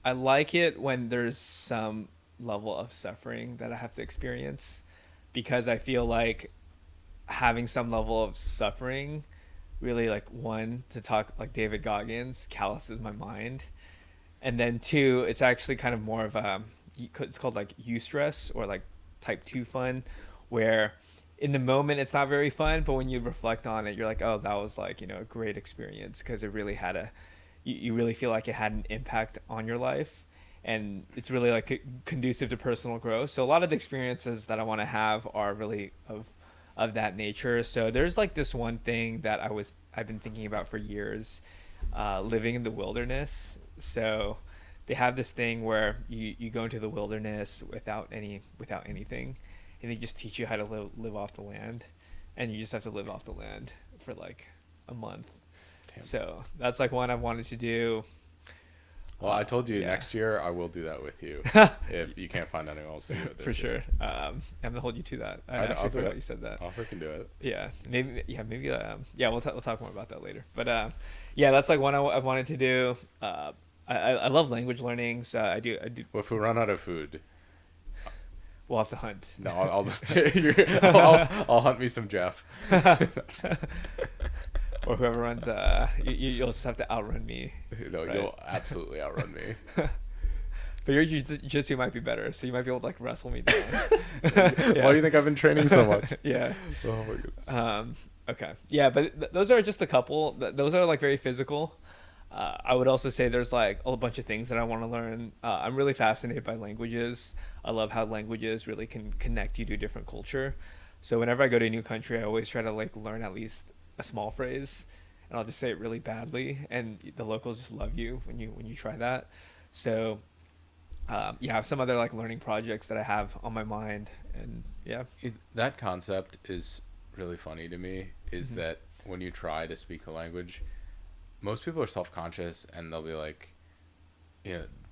I like it when there's some level of suffering that I have to experience, because I feel like having some level of suffering really, like, one, to talk like David Goggins, calluses my mind, and then two, it's actually kind of more of it's called like eustress, or like type 2 fun, where in the moment it's not very fun, but when you reflect on it, you're like, oh, that was like, a great experience, because it really had you really feel like it had an impact on your life, and it's really like conducive to personal growth. So a lot of the experiences that I want to have are really of of that nature. So there's like this one thing that I've been thinking about for years, living in the wilderness. So they have this thing where you go into the wilderness without anything, and they just teach you how to live off the land, and you just have to live off the land for like a month. Damn. So that's like one I've wanted to do. Well, I told you Yeah. next year I will do that with you if you can't find anyone else to do it this For sure. year. I'm gonna hold you to that. I I'll actually do forgot it. you said that. I'll freaking do it. Yeah, maybe. Yeah, maybe. Yeah, we'll talk more about that later. But yeah, that's like one I've wanted to do. I love language learning, so I do. Well, if we run out of food, We'll have to hunt. no, I'll hunt me some Jeff. Or whoever runs. You'll just have to outrun me. No, Right. you'll absolutely outrun me. But your jiu-jitsu might be better, so you might be able to like wrestle me down. Why do you think I've been training so much? Yeah. Oh my goodness. Okay. Yeah, but those are just a couple. Those are like very physical. I would also say there's like a bunch of things that I want to learn. I'm really fascinated by languages. I love how languages really can connect you to a different culture. So whenever I go to a new country, I always try to like learn at least a small phrase, and I'll just say it really badly, and the locals just love you when you try that. So yeah, I have some other like learning projects that I have on my mind, and yeah. That concept is really funny to me, is Mm-hmm. that when you try to speak the language, most people are self-conscious and they'll be like,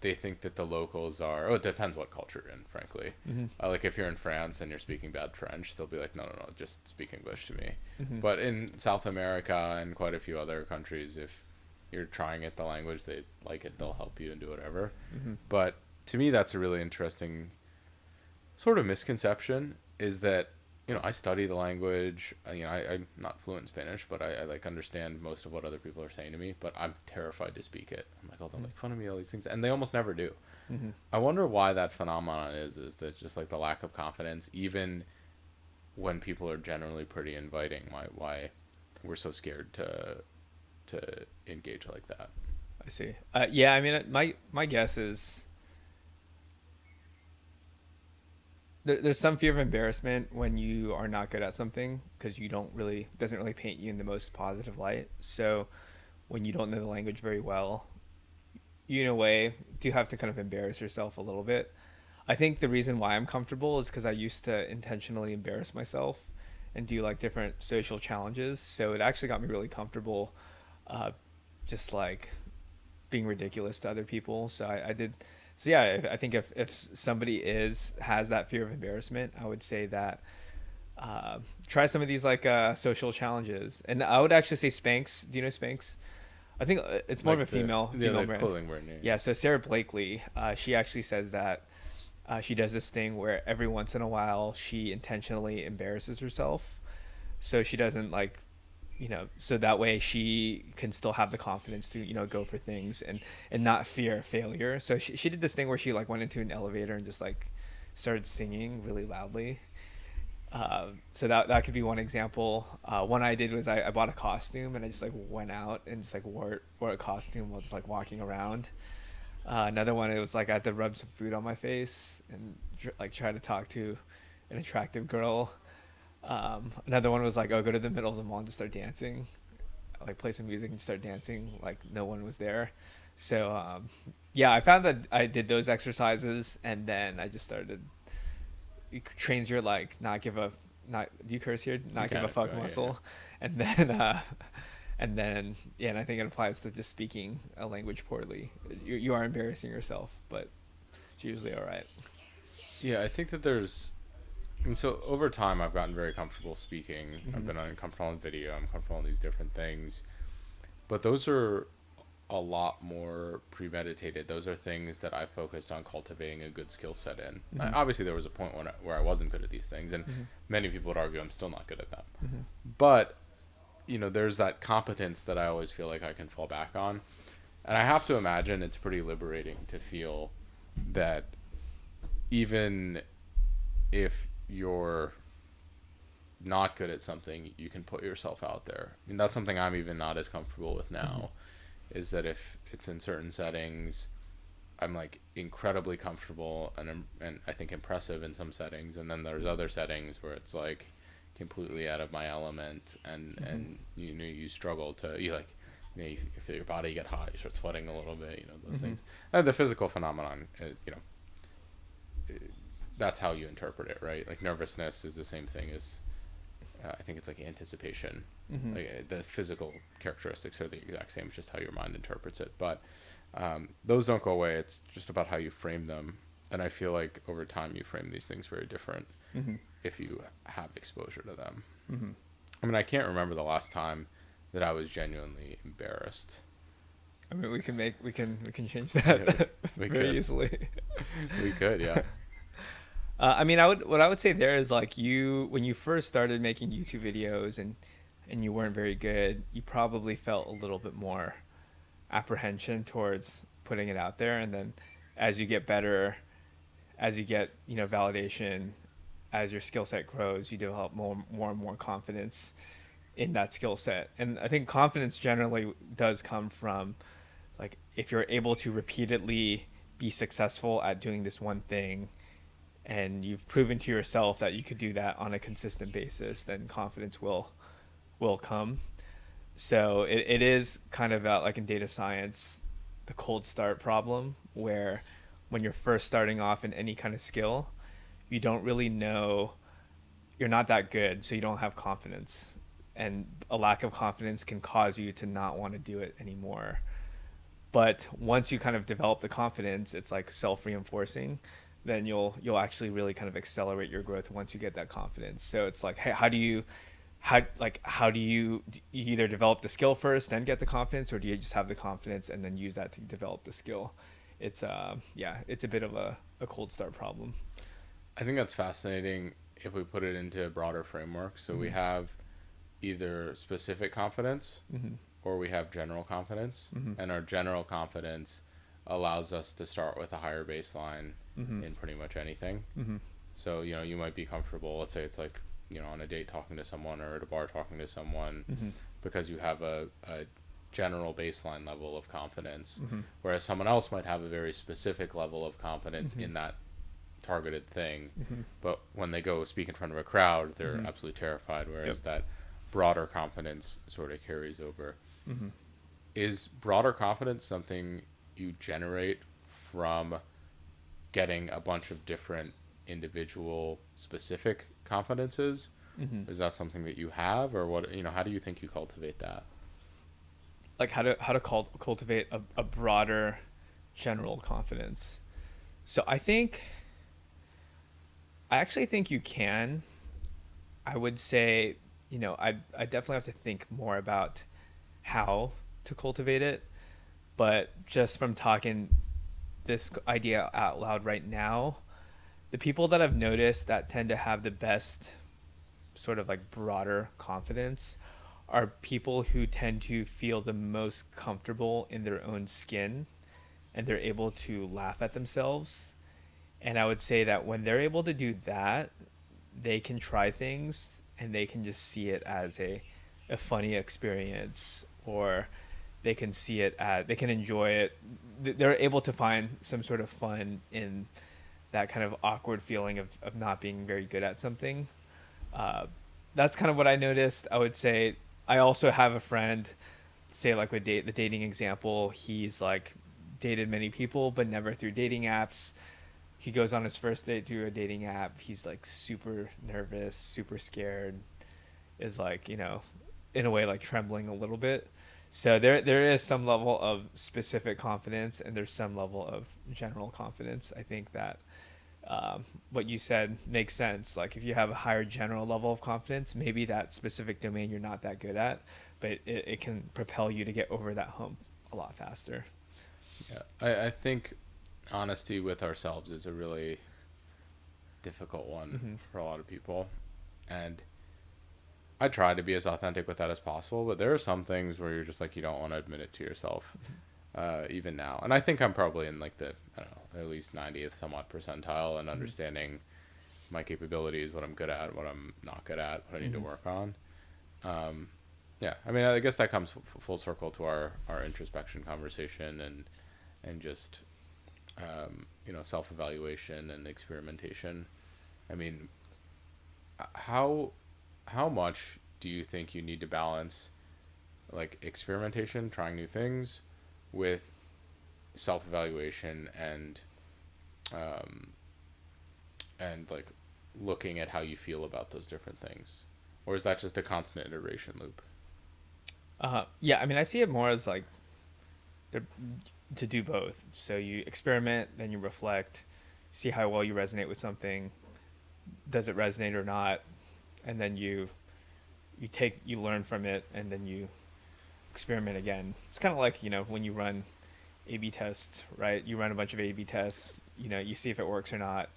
they think that the locals are, it depends what culture you're in, frankly. Mm-hmm. Like if you're in France and you're speaking bad French, they'll be like, no, just speak English to me. Mm-hmm. But in South America and quite a few other countries, if you're trying it the language, they like it, they'll help you and do whatever. Mm-hmm. But to me, that's a really interesting sort of misconception, is that, I study the language. I'm not fluent in Spanish, but I like understand most of what other people are saying to me, but I'm terrified to speak it. I'm like, oh, they'll make fun of me, all these things. And they almost never do. Mm-hmm. I wonder why that phenomenon is that just like the lack of confidence, even when people are generally pretty inviting, why we're so scared to engage like that. I see. Yeah, I mean, my guess is there's some fear of embarrassment when you are not good at something because you doesn't really paint you in the most positive light. So when you don't know the language very well, you in a way do have to kind of embarrass yourself a little bit. I think the reason why I'm comfortable is because I used to intentionally embarrass myself and do like different social challenges. So it actually got me really comfortable, just like being ridiculous to other people. So I did. So yeah, I think if somebody has that fear of embarrassment, I would say that try some of these like social challenges. And I would actually say Spanx. Do you know Spanx? I think it's more Like of a female the brand. clothing brand. Yeah, so Sarah Blakely, she actually says that she does this thing where every once in a while she intentionally embarrasses herself, so she doesn't like, so that way she can still have the confidence to go for things and not fear failure. So she did this thing where she like went into an elevator and just like started singing really loudly. So that could be one example. One I did was I bought a costume and I just like went out and just like wore a costume while just like walking around. Another one, it was like I had to rub some food on my face and like try to talk to an attractive girl. Another one was like, go to the middle of the mall and just start dancing, like play some music and just start dancing like no one was there. So yeah, I found that I did those exercises and then I just started. It trains your like do you curse here? Not give a fuck muscle, yeah. And then and I think it applies to just speaking a language poorly. You are embarrassing yourself, but it's usually all right. Yeah, I think that and so over time I've gotten very comfortable speaking. Mm-hmm. I've been comfortable on video. I'm comfortable on these different things, but those are a lot more premeditated. Those are things that I focused on cultivating a good skill set in. Mm-hmm. Obviously there was a point where I wasn't good at these things, and Mm-hmm. many people would argue I'm still not good at them. Mm-hmm. But there's that competence that I always feel like I can fall back on, and I have to imagine it's pretty liberating to feel that even if you're not good at something, you can put yourself out there. I mean, that's something I'm even not as comfortable with now, is that if it's in certain settings, I'm like incredibly comfortable and I think impressive in some settings, and then there's other settings where it's like, completely out of my element, and you struggle to you feel your body get hot, you start sweating a little bit, those things. And the physical phenomenon, that's how you interpret it, right? Like nervousness is the same thing as I think it's like anticipation. Like the physical characteristics are the exact same, it's just how your mind interprets it. But those don't go away. It's just about how you frame them. And I feel like over time you frame these things very different if you have exposure to them. I mean, I can't remember the last time that I was genuinely embarrassed. I mean, we can change that We very could. easily. We could, yeah. I mean, what I would say there is like when you first started making YouTube videos and you weren't very good, you probably felt a little bit more apprehension towards putting it out there, and then as you get better, as you get validation, as your skill set grows, you develop more and more confidence in that skill set. And I think confidence generally does come from like if you're able to repeatedly be successful at doing this one thing and you've proven to yourself that you could do that on a consistent basis, then confidence will come. So it is kind of like in data science, the cold start problem, where when you're first starting off in any kind of skill, you don't really know, you're not that good, so you don't have confidence. And a lack of confidence can cause you to not want to do it anymore. But once you kind of develop the confidence, it's like self-reinforcing, then you'll actually really kind of accelerate your growth once you get that confidence. So it's like, hey, how do you either develop the skill first, then get the confidence, or do you just have the confidence and then use that to develop the skill? It's it's a bit of a cold start problem. I think that's fascinating if we put it into a broader framework. So we have either specific confidence or we have general confidence. And our general confidence allows us to start with a higher baseline in pretty much anything. So, you might be comfortable, let's say it's like, on a date talking to someone or at a bar talking to someone because you have a general baseline level of confidence, whereas someone else might have a very specific level of confidence in that targeted thing, but when they go speak in front of a crowd, they're absolutely terrified, whereas that broader confidence sort of carries over. Is broader confidence something you generate from getting a bunch of different individual specific confidences? Is that something that you have, or what, how do you think you cultivate that? Like how to cultivate a broader general confidence. So I actually think you can. I would say, I definitely have to think more about how to cultivate it, but just from talking this idea out loud right now, the people that I've noticed that tend to have the best sort of like broader confidence are people who tend to feel the most comfortable in their own skin, and they're able to laugh at themselves. And I would say that when they're able to do that, they can try things and they can just see it as a funny experience, or they can see it as, they can enjoy it. They're able to find some sort of fun in that kind of awkward feeling of not being very good at something. That's kind of what I noticed. I would say I also have a friend, say like with the dating example, he's like dated many people, but never through dating apps. He goes on his first date through a dating app. He's like super nervous, super scared, is like, in a way like trembling a little bit. So there is some level of specific confidence and there's some level of general confidence. I think that what you said makes sense. Like if you have a higher general level of confidence, maybe that specific domain you're not that good at, but it can propel you to get over that hump a lot faster. Yeah, I think honesty with ourselves is a really difficult one for a lot of people. And I try to be as authentic with that as possible, but there are some things where you're just like, you don't want to admit it to yourself, even now. And I think I'm probably in like the, I don't know, at least 90th somewhat percentile and understanding my capabilities, what I'm good at, what I'm not good at, what I need to work on. Yeah, I mean, I guess that comes full circle to our introspection conversation and just, self-evaluation and experimentation. I mean, how how much do you think you need to balance like experimentation, trying new things, with self-evaluation um, and like looking at how you feel about those different things, or is that just a constant iteration loop? Yeah, I mean, I see it more as like they're, to do both. So you experiment, then you reflect, see how well you resonate with something. Does it resonate or not? And then you learn from it, and then you experiment again. It's kind of like, when you run A/B tests, right? You run a bunch of A/B tests. You see if it works or not.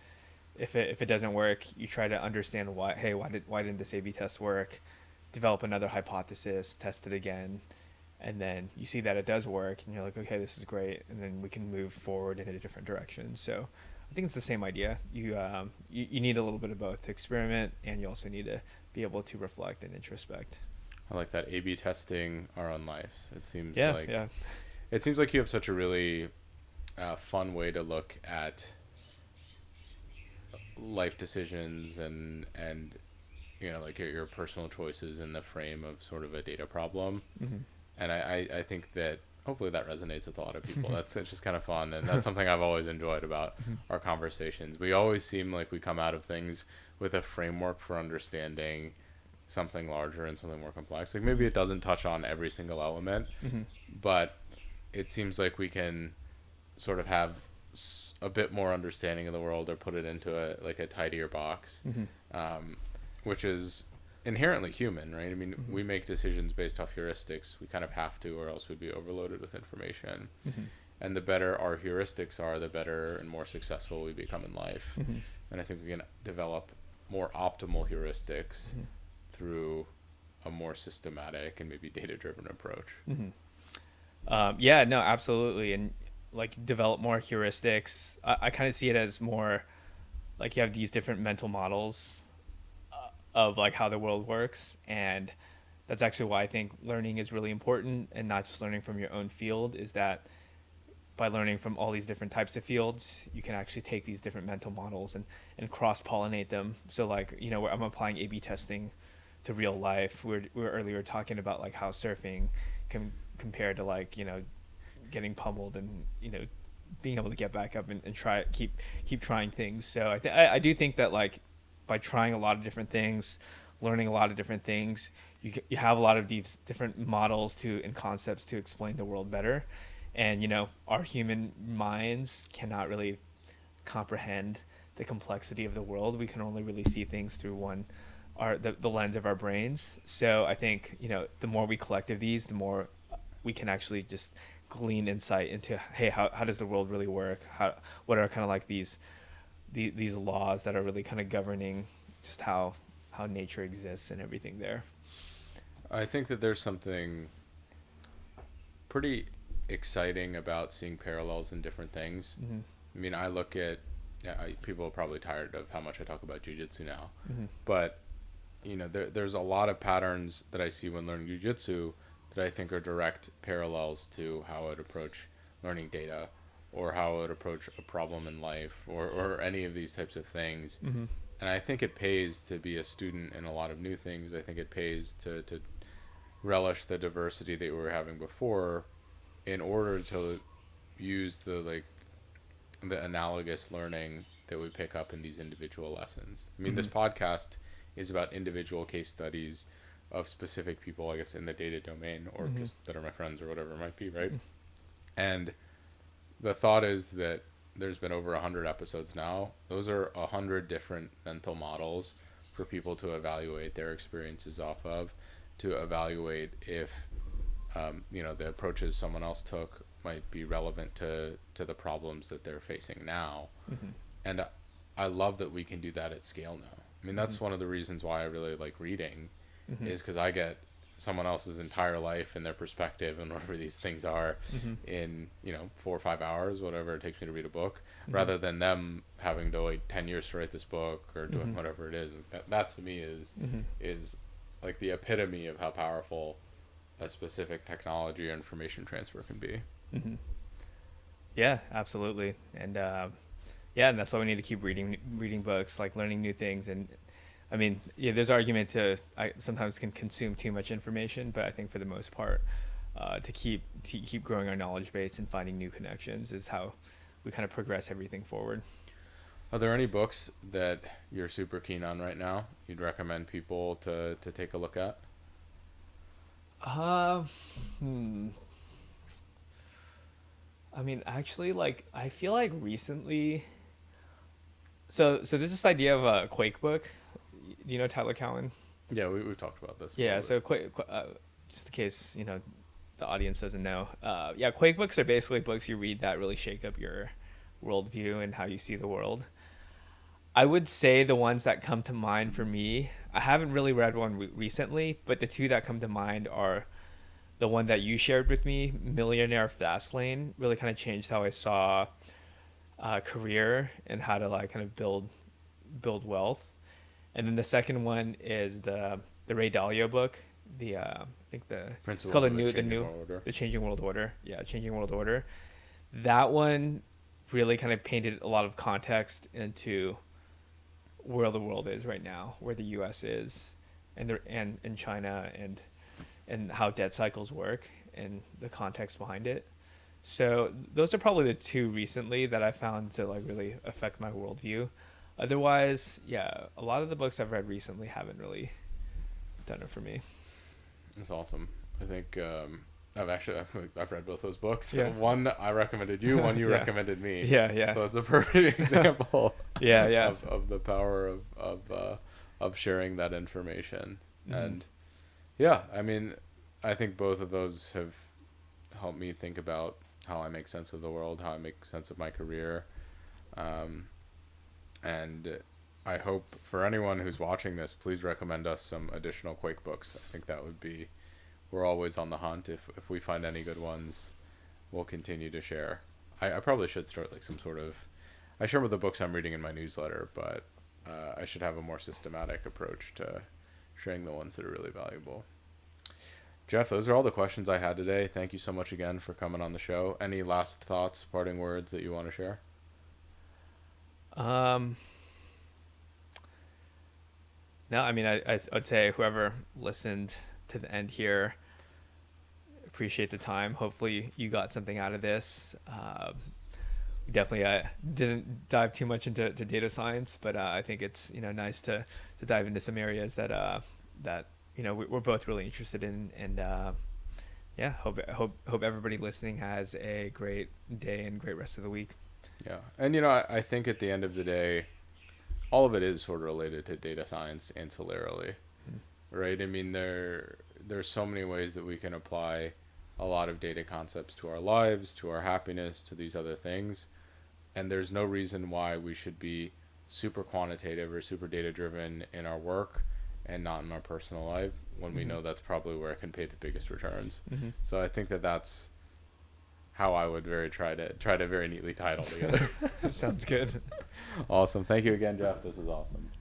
If it doesn't work, you try to understand why. Hey, why didn't this A/B test work? Develop another hypothesis, test it again, and then you see that it does work, and you're like, okay, this is great, and then we can move forward in a different direction. So I think it's the same idea. You need a little bit of both to experiment, and you also need to be able to reflect and introspect. I like that. A/B testing our own lives. It seems Yeah, like yeah. it seems like you have such a really fun way to look at life decisions and like your personal choices in the frame of sort of a data problem. Mm-hmm. And I think that hopefully that resonates with a lot of people. It's just kind of fun, and that's something I've always enjoyed about our conversations. We always seem like we come out of things with a framework for understanding something larger and something more complex. Like maybe it doesn't touch on every single element, Mm-hmm. but it seems like we can sort of have a bit more understanding of the world, or put it into a tidier box, Mm-hmm. um, which is inherently human, right? I mean, Mm-hmm. we make decisions based off heuristics. We kind of have to, or else we'd be overloaded with information. Mm-hmm. And the better our heuristics are, the better and more successful we become in life. Mm-hmm. And I think we can develop more optimal heuristics Mm-hmm. through a more systematic and maybe data-driven approach. Mm-hmm. Yeah, no, absolutely. And like develop more heuristics. I kind of see it as more like you have these different mental models of like how the world works. And that's actually why I think learning is really important, and not just learning from your own field, is that by learning from all these different types of fields, you can actually take these different mental models and cross-pollinate them. So like, where I'm applying A/B testing to real life. We were earlier talking about like how surfing can compare to like, getting pummeled and, being able to get back up and try keep trying things. So I do think that like by trying a lot of different things, learning a lot of different things, you have a lot of these different models and concepts to explain the world better. And our human minds cannot really comprehend the complexity of the world. We can only really see things through the lens of our brains. So I think the more we collect of these, the more we can actually just glean insight into, hey, how does the world really work? What are kind of like these laws that are really kind of governing just how nature exists and everything there. I think that there's something pretty exciting about seeing parallels in different things. Mm-hmm. I mean, I look at people are probably tired of how much I talk about jiu-jitsu now, Mm-hmm. but there's a lot of patterns that I see when learning jiu-jitsu that I think are direct parallels to how I would approach learning data, or how I would approach a problem in life, or any of these types of things. Mm-hmm. And I think it pays to be a student in a lot of new things. I think it pays to relish the diversity that we were having before, in order to use the analogous learning that we pick up in these individual lessons. I mean, Mm-hmm. this podcast is about individual case studies of specific people, I guess, in the data domain, or Mm-hmm. just that are my friends or whatever it might be, right? And the thought is that there's been over 100 episodes now. Those are 100 different mental models for people to evaluate their experiences off of, to evaluate if the approaches someone else took might be relevant to the problems that they're facing now. Mm-hmm. And I love that we can do that at scale now. I mean, that's Mm-hmm. one of the reasons why I really like reading, Mm-hmm. is because I get someone else's entire life and their perspective and whatever these things are Mm-hmm. in 4 or 5 hours, whatever it takes me to read a book, Mm-hmm. rather than them having to wait 10 years to write this book, or doing Mm-hmm. whatever it is. That to me Mm-hmm. is like the epitome of how powerful a specific technology or information transfer can be. Mm-hmm. Yeah, absolutely. And and that's why we need to keep reading books, like learning new things. And I mean, yeah, there's argument to I sometimes can consume too much information, but I think for the most part, to keep growing our knowledge base and finding new connections is how we kind of progress everything forward. Are there any books that you're super keen on right now you'd recommend people to take a look at? Uh, hmm. I mean, actually, like I feel like recently. So there's this idea of a Quake book. Do you know Tyler Cowen? Yeah, we've talked about this a Yeah. little bit. So just in case the audience doesn't know. Yeah, Quake books are basically books you read that really shake up your worldview and how you see the world. I would say the ones that come to mind for me. I haven't really read one recently, but the two that come to mind are the one that you shared with me, Millionaire Fastlane. Really kind of changed how I saw career and how to like kind of build wealth. And then the second one is the Ray Dalio book. I think it's Principles called of a Changing World Order. the Changing World Order. Yeah, Changing World Order. That one really kind of painted a lot of context into where the world is right now, where the U.S. is, and China, and how debt cycles work and the context behind it. So those are probably the two recently that I found to like really affect my worldview. Otherwise, yeah, a lot of the books I've read recently haven't really done it for me. That's awesome. I think I've read both those books. Yeah. One I recommended you, one you Yeah. recommended me. Yeah, yeah. So it's a perfect example. Yeah, yeah. Of the power of sharing that information. Mhm. And yeah, I mean, I think both of those have helped me think about how I make sense of the world, how I make sense of my career. And I hope for anyone who's watching this, please recommend us some additional Quake books. I think that would be, we're always on the hunt. If we find any good ones, we'll continue to share. I probably should start like some sort of, I share with the books I'm reading in my newsletter, but I should have a more systematic approach to sharing the ones that are really valuable. Jeff, those are all the questions I had today. Thank you so much again for coming on the show. Any last thoughts, parting words that you want to share? No, I mean, I'd say whoever listened to the end here, appreciate the time. Hopefully you got something out of this. We definitely didn't dive too much into data science, but I think it's nice to dive into some areas that we're both really interested in, and yeah, hope everybody listening has a great day and great rest of the week. Yeah, and I think at the end of the day, all of it is sort of related to data science ancillarily, right? I mean, there's so many ways that we can apply a lot of data concepts to our lives, to our happiness, to these other things, and there's no reason why we should be super quantitative or super data driven in our work and not in our personal life when we know that's probably where it can pay the biggest returns. So I think that's how I would try to very neatly tie it all together. Sounds good. Awesome. Thank you again, Jeff. This is awesome.